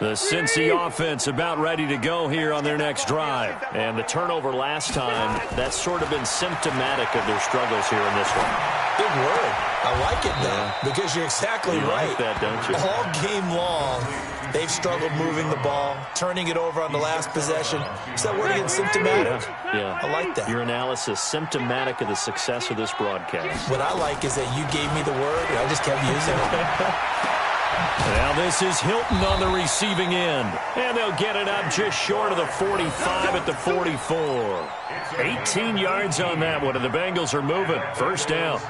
The Cincy offense about ready to go here on their next drive. And the turnover last time, that's sort of been symptomatic of their struggles here in this one. Good word. I like it, though, because you're exactly right. You like that, don't you? All game long, they've struggled moving the ball, turning it over on the last possession. Is that word again, symptomatic? Yeah. I like that. Your analysis, symptomatic of the success of this broadcast. What I like is that you gave me the word, and I just kept using it. Now this is Hilton on the receiving end. And they'll get it up just short of the 45 at the 44. 18 yards on that one, and the Bengals are moving. First down.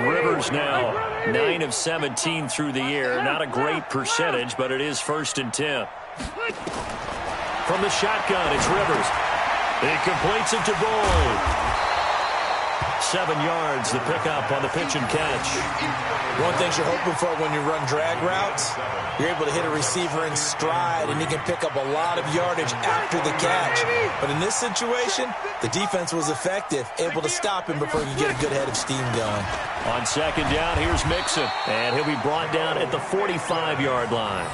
Rivers now 9 of 17 through the air. Not a great percentage, but it is 1st and 10. From the shotgun, it's Rivers. He completes it to Boyd. 7 yards, the pickup on the pitch and catch. One thing you're hoping for when you run drag routes, you're able to hit a receiver in stride, and he can pick up a lot of yardage after the catch. But in this situation, the defense was effective, able to stop him before he could get a good head of steam going. On 2nd down, here's Mixon, and he'll be brought down at the 45-yard line.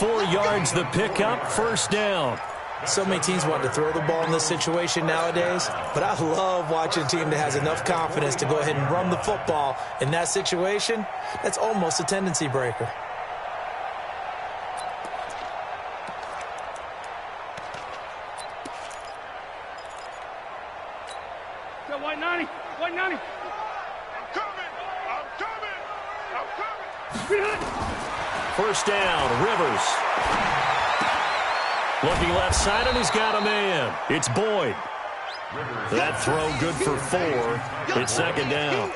4 yards, the pickup, 1st down. So many teams want to throw the ball in this situation nowadays, but I love watching a team that has enough confidence to go ahead and run the football. In that situation, that's almost a tendency breaker. White 90, White 90. I'm coming, I'm coming. 1st down, Rivers. Looking left side, and he's got a man. It's Boyd. That throw good for 4. It's 2nd down.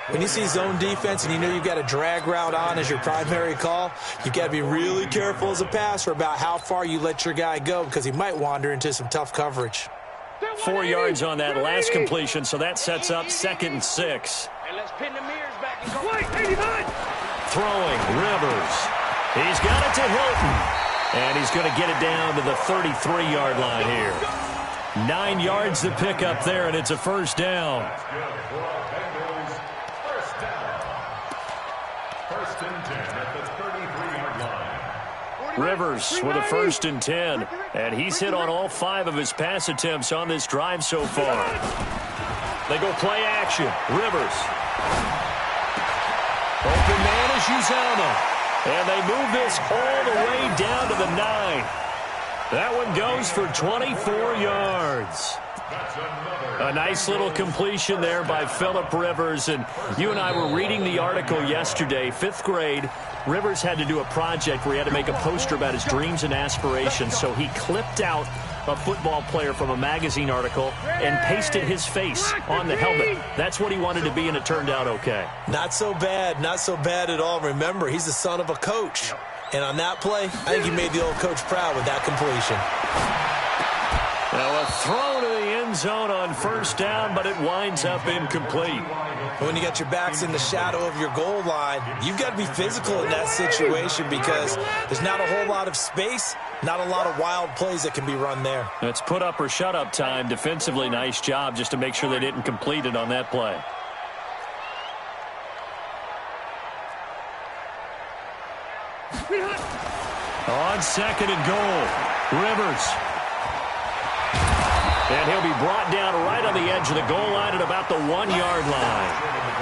When you see zone defense and you know you've got a drag route on as your primary call, you've got to be really careful as a passer about how far you let your guy go because he might wander into some tough coverage. 4 yards on that last completion, so that sets up 2nd and 6. And let's pin the mirrors back and go. Throwing, Rivers. He's got it to Hilton. And he's going to get it down to the 33-yard line here. 9 yards to pick up there, and it's a first down. First and 10 at the 33-yard line. Rivers with a 1st and 10. And he's hit on all 5 of his pass attempts on this drive so far. They go play action. Rivers. Open man is Uzama. And they move this all the way down to the 9. That one goes for 24 yards. A nice little completion there by Phillip Rivers. And you and I were reading the article yesterday, 5th grade. Rivers had to do a project where he had to make a poster about his dreams and aspirations. So he clipped out a football player from a magazine article and pasted his face on the helmet. That's what he wanted to be, and it turned out okay. Not so bad. Not so bad at all. Remember, he's the son of a coach. And on that play, I think he made the old coach proud with that completion. Now a throw to the end zone on first down, but it winds up incomplete. When you got your backs in the shadow of your goal line, you've got to be physical in that situation because there's not a whole lot of space, not a lot of wild plays that can be run there. It's put up or shut up time. Defensively, nice job just to make sure they didn't complete it on that play. On 2nd and goal, Rivers. And he'll be brought down right on the edge of the goal line at about the 1-yard line.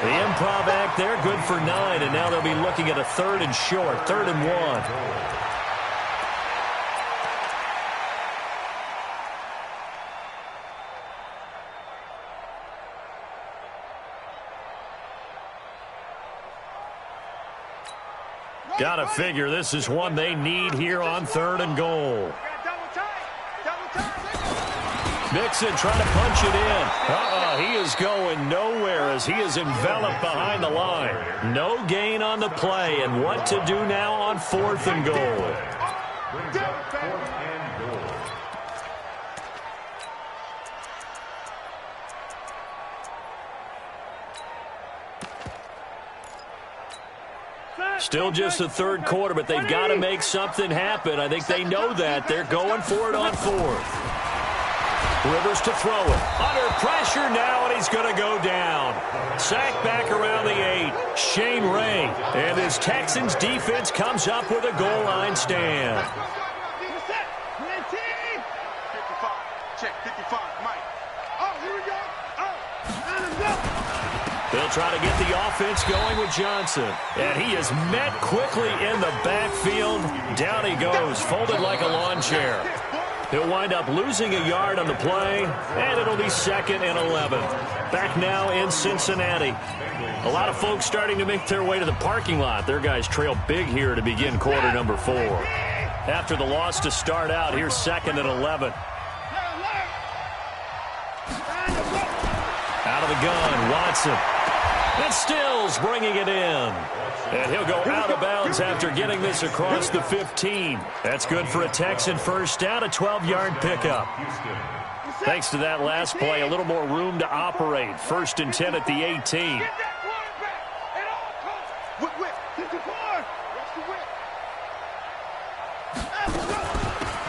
The improv act there, good for 9, and now they'll be looking at a 3rd and short, 3rd and 1. Gotta figure this is one they need here on 3rd and goal. Mixon trying to punch it in. He is going nowhere as he is enveloped behind the line. No gain on the play, and what to do now on 4th and goal. Still just the 3rd quarter, but they've got to make something happen. I think they know that. They're going for it on 4th. Rivers to throw it. Under pressure now, and he's going to go down. Sacked back around the 8. Shane Ray. And his Texans defense comes up with a goal line stand. 55. Check 55. Mike. Oh, here we go. They'll try to get the offense going with Johnson. And he is met quickly in the backfield. Down he goes, folded like a lawn chair. He'll wind up losing a yard on the play, and it'll be 2nd and 11. Back now in Cincinnati. A lot of folks starting to make their way to the parking lot. Their guys trail big here to begin quarter number 4. After the loss to start out, here's 2nd and 11. Out of the gun, Watson. And Stills bringing it in. And he'll go out of bounds after getting this across the 15. That's good for a Texan first down, a 12-yard pickup. Thanks to that last play, a little more room to operate. 1st and 10 at the 18.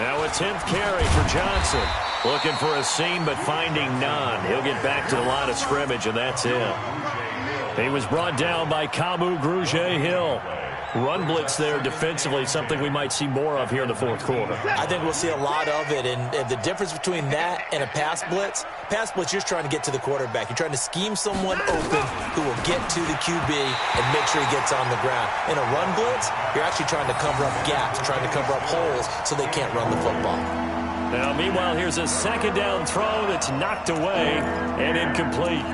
Now a 10th carry for Johnson. Looking for a seam, but finding none. He'll get back to the line of scrimmage, and that's it. He was brought down by Kamu Grugier-Hill. Run blitz there defensively, something we might see more of here in the 4th quarter. I think we'll see a lot of it, and the difference between that and a pass blitz, you're just trying to get to the quarterback. You're trying to scheme someone open who will get to the QB and make sure he gets on the ground. In a run blitz, you're actually trying to cover up gaps, trying to cover up holes so they can't run the football. Now, meanwhile, here's a 2nd down throw that's knocked away and incomplete.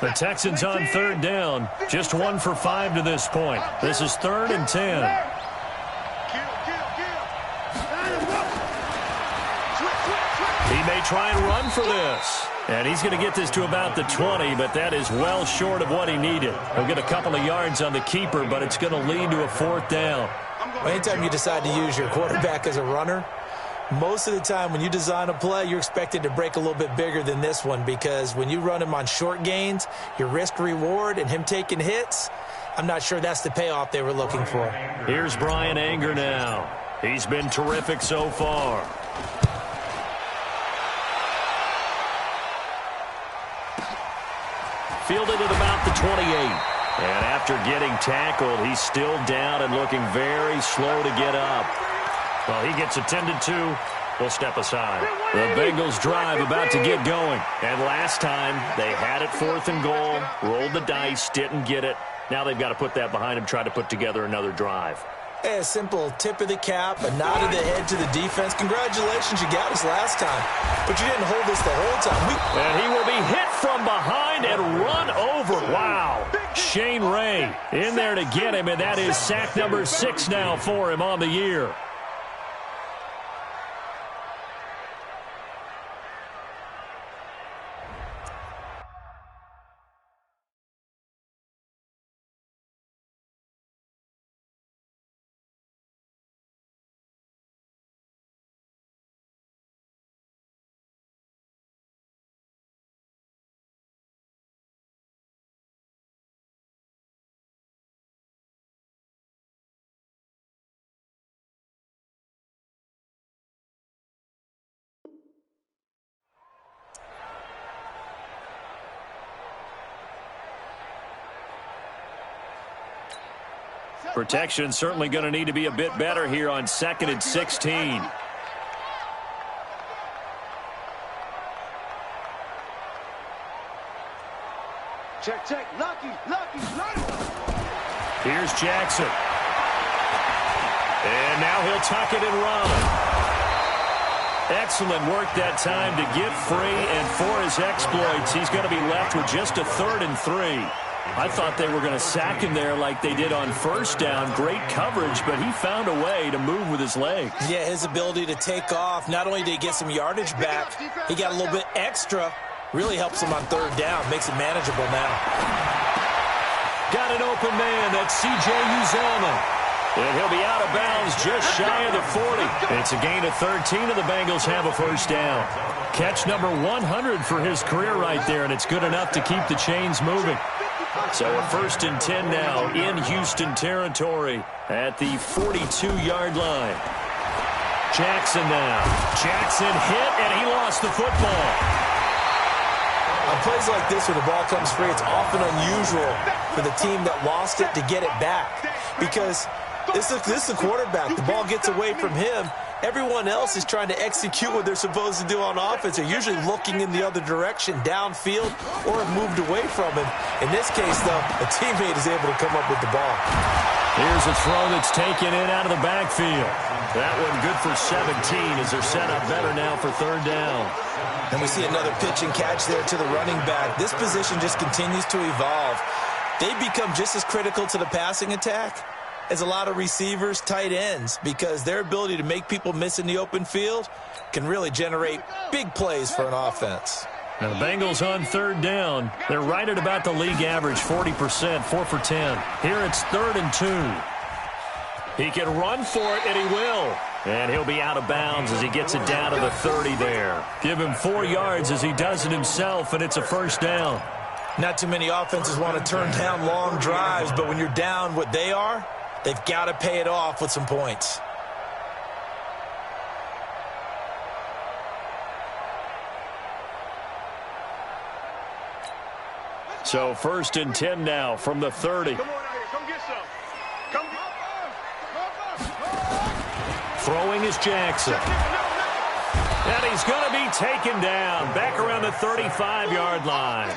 The Texans on 3rd down, just 1 for 5 to this point. This is 3rd and 10. He made try and run for this. And he's going to get this to about the 20, but that is well short of what he needed. He'll get a couple of yards on the keeper, but it's going to lead to a 4th down. Anytime you decide to use your quarterback as a runner, most of the time when you design a play, you're expected to break a little bit bigger than this one, because when you run him on short gains, your risk-reward and him taking hits, I'm not sure that's the payoff they were looking for. Here's Brian Anger now. He's been terrific so far. Fielded at about the 28. And after getting tackled, he's still down and looking very slow to get up. Well, he gets attended to. We'll step aside. The Bengals drive about to get going. And last time, they had it 4th and goal, rolled the dice, didn't get it. Now they've got to put that behind them, try to put together another drive. Hey, a simple tip of the cap, a nod of the head to the defense. Congratulations, you got us last time. But you didn't hold us the whole time. And he will be hit from behind and run over. Wow. Shane Ray in there to get him, and that is sack number 6 now for him on the year. Protection certainly going to need to be a bit better here on 2nd and 16. Check. Lucky. Here's Jackson. And now he'll tuck it and run. Excellent work that time to get free, and for his exploits, he's going to be left with just a 3rd and 3. I thought they were going to sack him there like they did on 1st down. Great coverage, but he found a way to move with his legs. Yeah, his ability to take off, not only did he get some yardage back, he got a little bit extra. Really helps him on 3rd down, makes it manageable now. Got an open man, that's C.J. Uzomah. And he'll be out of bounds just shy of the 40. It's a gain of 13, and the Bengals have a 1st down. Catch number 100 for his career right there, and it's good enough to keep the chains moving. So a 1st and 10 now in Houston territory at the 42-yard line. Jackson now. Jackson hit, and he lost the football. On plays like this where the ball comes free, it's often unusual for the team that lost it to get it back, because this is the quarterback. The ball gets away from him. Everyone else is trying to execute what they're supposed to do on offense. They're usually looking in the other direction, downfield, or have moved away from him. In this case, though, a teammate is able to come up with the ball. Here's a throw that's taken in out of the backfield. That one good for 17 as they're set up better now for 3rd down. And we see another pitch and catch there to the running back. This position just continues to evolve. They become just as critical to the passing attack as a lot of receivers, tight ends, because their ability to make people miss in the open field can really generate big plays for an offense. Now the Bengals on 3rd down. They're right at about the league average, 40%, 4 for 10. Here it's 3rd and 2. He can run for it, and he will. And he'll be out of bounds as he gets it down to the 30 there. Give him 4 yards as he does it himself, and it's a 1st down. Not too many offenses want to turn down long drives, but when you're down what they are, they've got to pay it off with some points. So 1st and 10 now from the 30. Come on out here. Come get some. Come get Throwing is Jackson. And he's going to be taken down back around the 35-yard line.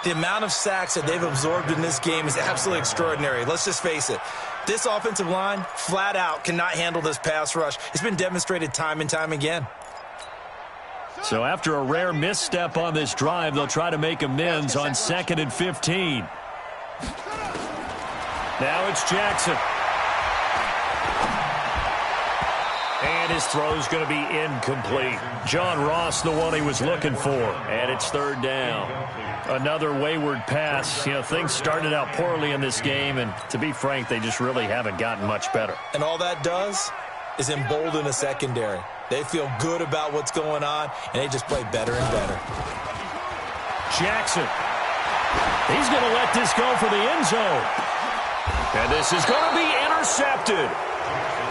The amount of sacks that they've absorbed in this game is absolutely extraordinary. Let's just face it. This offensive line, flat out, cannot handle this pass rush. It's been demonstrated time and time again. So after a rare misstep on this drive, they'll try to make amends on 2nd and 15. Now it's Jackson. And And his throw's going to be incomplete. John Ross, the one he was looking for. And it's third down. Another wayward pass. You know, things started out poorly in this game, and to be frank, they just really haven't gotten much better. And all that does is embolden a secondary. They feel good about what's going on, and they just play better and better. Jackson. He's going to let this go for the end zone. And this is going to be intercepted.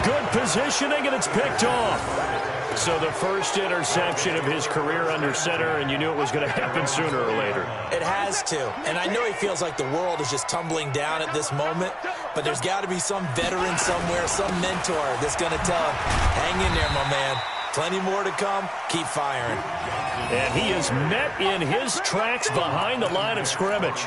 Good positioning, and it's picked off. So the first interception of his career under center, and you knew it was going to happen sooner or later. It has to. And I know he feels like the world is just tumbling down at this moment, but there's got to be some veteran somewhere, some mentor that's going to tell him, hang in there, my man. Plenty more to come. Keep firing. And he is met in his tracks behind the line of scrimmage.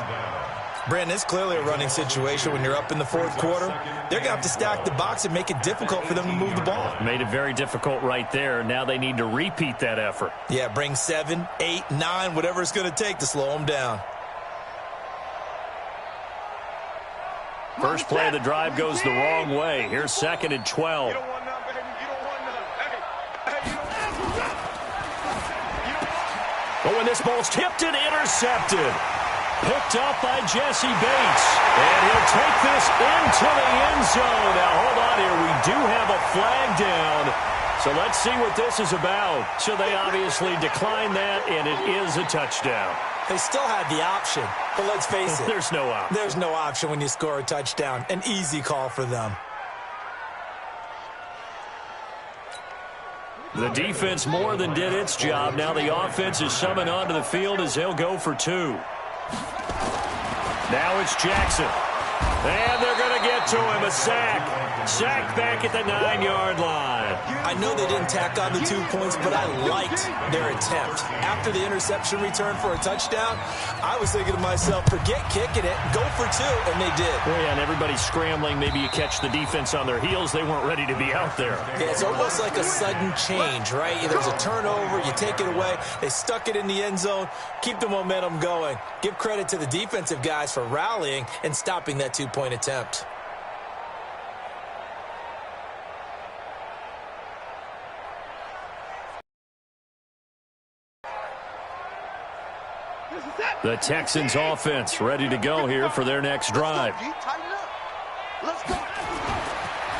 Brandon, it's clearly a running situation when you're up in the fourth quarter. They're going to have to stack the box and make it difficult for them to move the ball. Made it very difficult right there. Now they need to repeat that effort. Yeah, bring 7, 8, 9, whatever it's going to take to slow them down. First play of the drive goes the wrong way. Here's 2nd and 12. Oh, and this ball's tipped and intercepted. Picked up by Jesse Bates. And he'll take this into the end zone. Now, hold on here. We do have a flag down. So let's see what this is about. So they obviously declined that, and it is a touchdown. They still had the option, but let's face it. There's no option. There's no option when you score a touchdown. An easy call for them. The defense more than did its job. Now the offense is summoned onto the field as they'll go for 2. Now it's Jackson. And they're going to get to him. A sack. Sack back at the 9-yard line. I know they didn't tack on the 2 points, but I liked their attempt. After the interception return for a touchdown, I was thinking to myself, forget kicking it, go for 2, and they did. Well, yeah, and everybody's scrambling. Maybe you catch the defense on their heels. They weren't ready to be out there. Yeah, it's almost like a sudden change, right? There's a turnover, you take it away. They stuck it in the end zone. Keep the momentum going. Give credit to the defensive guys for rallying and stopping that 2-point attempt. The Texans offense ready to go here for their next drive.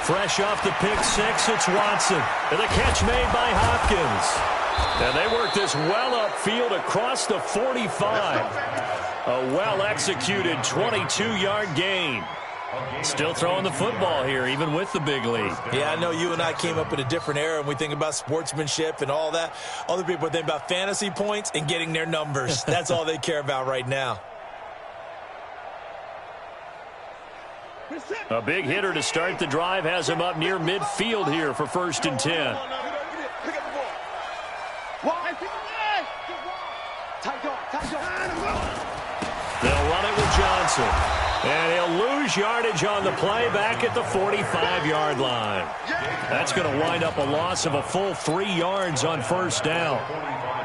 Fresh off the pick 6, it's Watson. And the catch made by Hopkins. And they work this well upfield across the 45. A well-executed 22-yard gain. Still throwing the football here, even with the big lead. Yeah, I know you and I came up in a different era, and we think about sportsmanship and all that. Other people think about fantasy points and getting their numbers. That's all they care about right now. A big hitter to start the drive has him up near midfield here for 1st and 10. They'll run it with Johnson. And he'll lose yardage on the play back at the 45-yard line. That's going to wind up a loss of a full 3 yards on 1st down.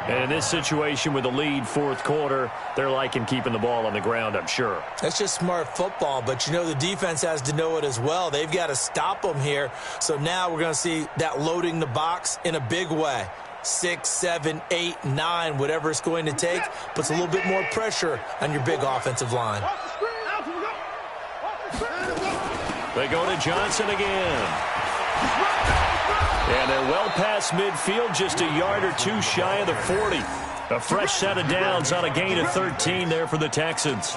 And in this situation with the lead 4th quarter, they're liking keeping the ball on the ground, I'm sure. That's just smart football, but you know the defense has to know it as well. They've got to stop them here. So now we're going to see that loading the box in a big way. 6, 7, 8, 9, whatever it's going to take, puts a little bit more pressure on your big offensive line. They go to Johnson again. And they're well past midfield, just a yard or 2 shy of the 40. A fresh set of downs on a gain of 13 there for the Texans.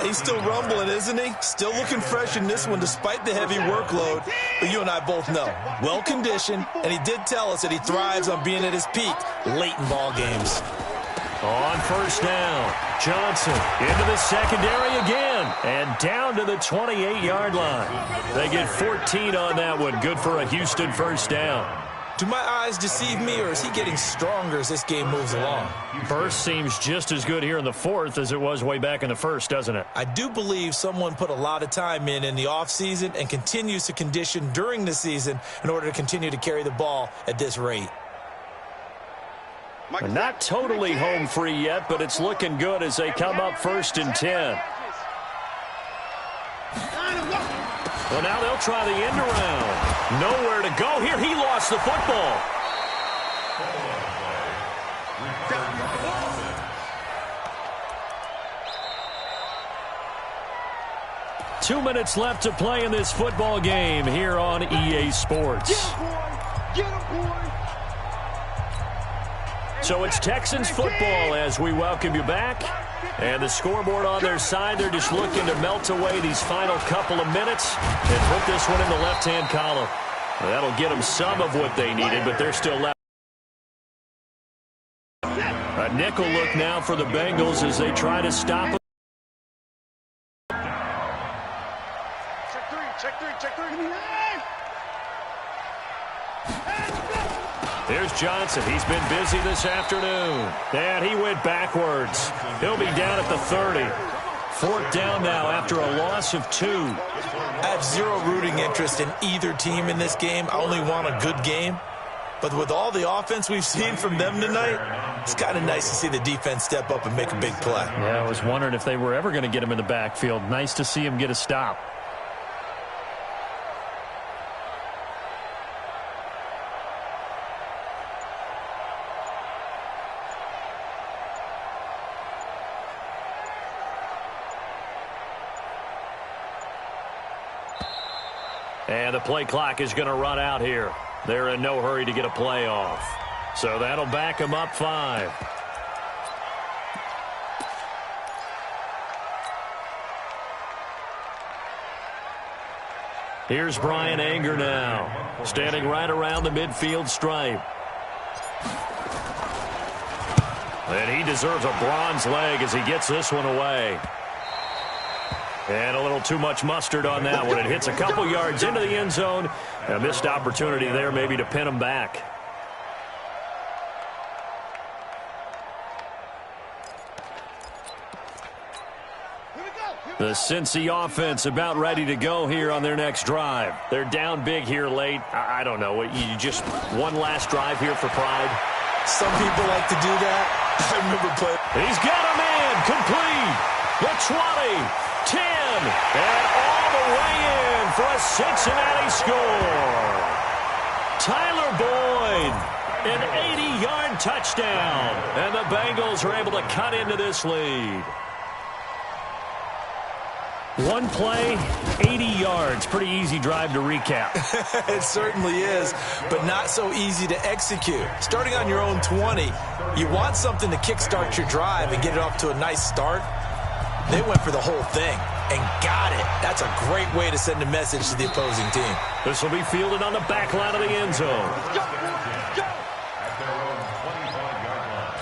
He's still rumbling, isn't he? Still looking fresh in this one despite the heavy workload. But you and I both know, well-conditioned, and he did tell us that he thrives on being at his peak late in ball games. On 1st down, Johnson into the secondary again and down to the 28-yard line. They get 14 on that one. Good for a Houston 1st down. Do my eyes deceive me, or is he getting stronger as this game moves along? Burst seems just as good here in the 4th as it was way back in the 1st, doesn't it? I do believe someone put a lot of time in the offseason and continues to condition during the season in order to continue to carry the ball at this rate. Not totally home free yet, but it's looking good as they come up 1st and 10. Well, now they'll try the end around. Nowhere to go here. He lost the football. 2 minutes left to play in this football game here on EA Sports. Get him, boy. So it's Texans football as we welcome you back. And the scoreboard on their side, they're just looking to melt away these final couple of minutes and put this one in the left-hand column. That'll get them some of what they needed, but they're still left. A nickel look now for the Bengals as they try to stop them. Check three. Here's Johnson. He's been busy this afternoon. And he went backwards. He'll be down at the 30. 4th down now after a loss of 2. I have zero rooting interest in either team in this game. I only want a good game. But with all the offense we've seen from them tonight, it's kind of nice to see the defense step up and make a big play. Yeah, I was wondering if they were ever going to get him in the backfield. Nice to see him get a stop. And the play clock is going to run out here. They're in no hurry to get a play off. So that'll back them up 5. Here's Brian Anger now, standing right around the midfield stripe. And he deserves a bronze leg as he gets this one away. And a little too much mustard on that one. It hits a couple yards into the end zone. A missed opportunity there maybe to pin him back. The Cincy offense about ready to go here on their next drive. They're down big here late. I don't know. You just one last drive here for pride? Some people like to do that. I remember playing. He's got a man complete. The 20. 10, and all the way in for a Cincinnati score. Tyler Boyd, an 80-yard touchdown, and the Bengals are able to cut into this lead. One play, 80 yards. Pretty easy drive to recap. It certainly is, but not so easy to execute. Starting on your own 20, you want something to kickstart your drive and get it off to a nice start. They went for the whole thing and got it. That's a great way to send a message to the opposing team. This will be fielded on the back line of the end zone. Go. At their own 25-yard line.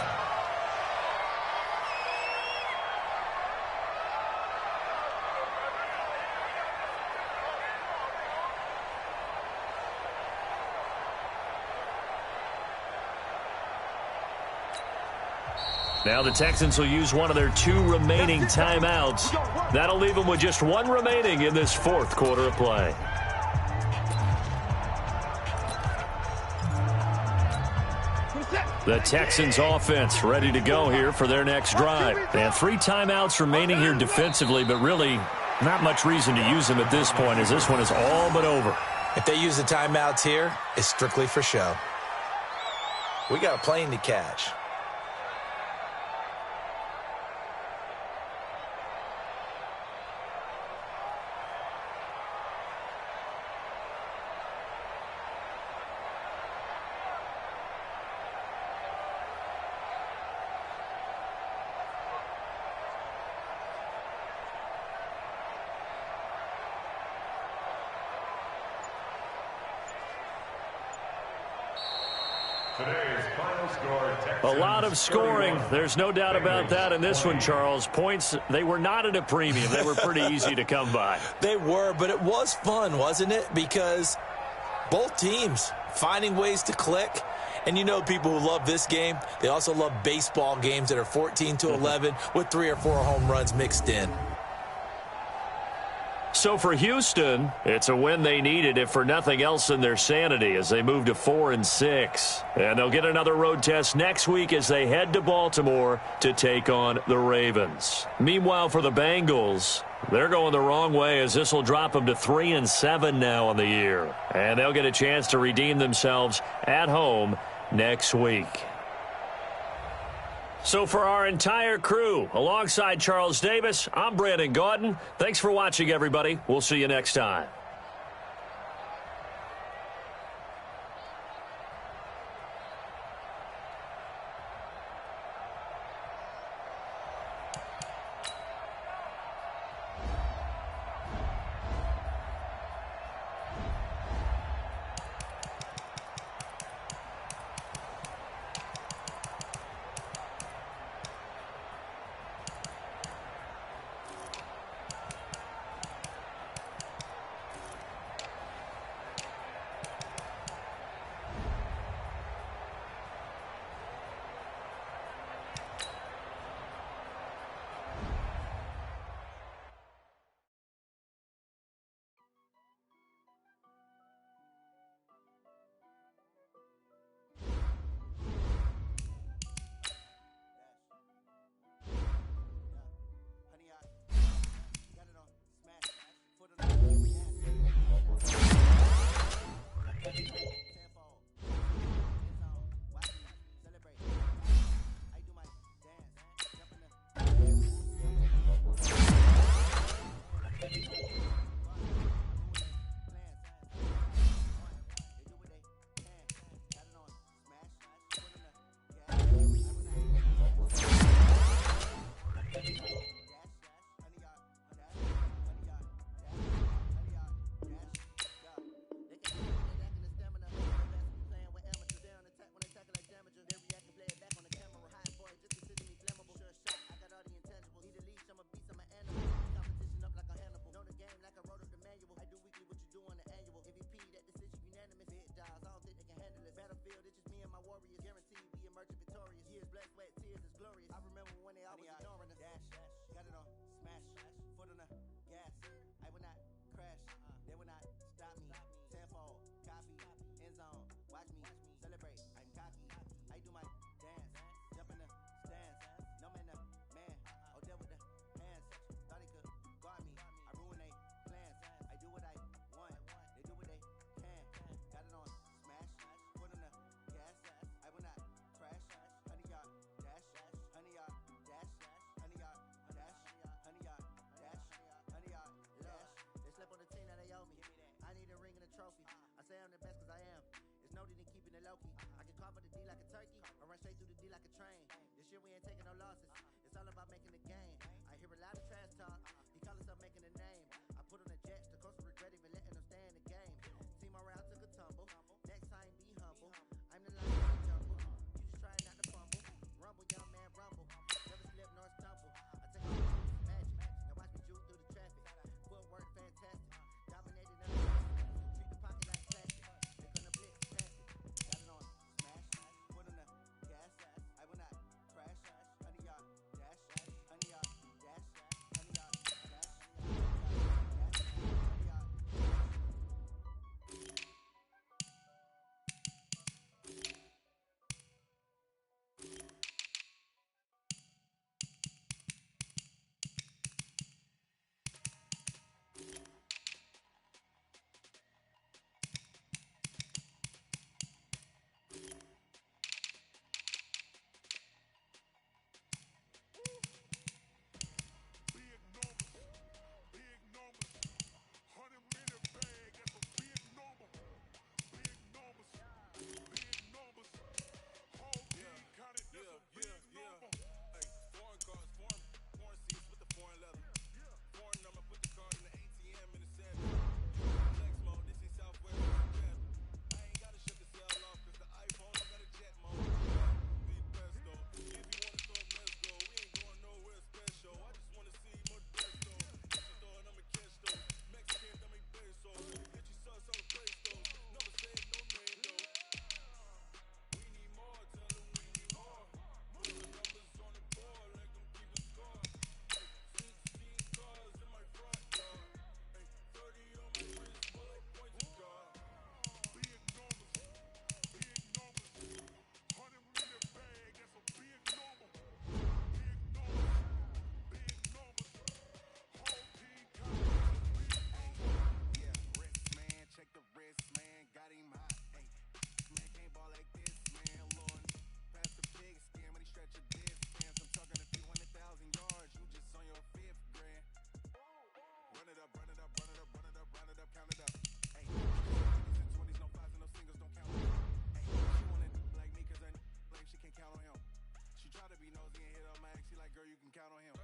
Now the Texans will use one of their 2 remaining timeouts. That'll leave them with just 1 remaining in this 4th quarter of play. The Texans offense ready to go here for their next drive. They have 3 timeouts remaining here defensively, but really not much reason to use them at this point as this one is all but over. If they use the timeouts here, it's strictly for show. We got a plane to catch. Today's final score, A lot of scoring. There's no doubt about that in this one, Charles. Points, they were not at a premium. They were pretty easy to come by. They were, but it was fun, wasn't it? Because both teams finding ways to click. And you know people who love this game, they also love baseball games that are 14-11 with 3 or 4 home runs mixed in. So for Houston, it's a win they needed, if for nothing else than their sanity, as they move to 4-6. And they'll get another road test next week as they head to Baltimore to take on the Ravens. Meanwhile, for the Bengals, They're going the wrong way as this will drop them to 3-7 now on the year. And they'll get a chance to redeem themselves at home next week. So for our entire crew, alongside Charles Davis, I'm Brandon Gaudin. Thanks for watching, everybody. We'll see you next time. on my ex, she like, girl, you can count on him.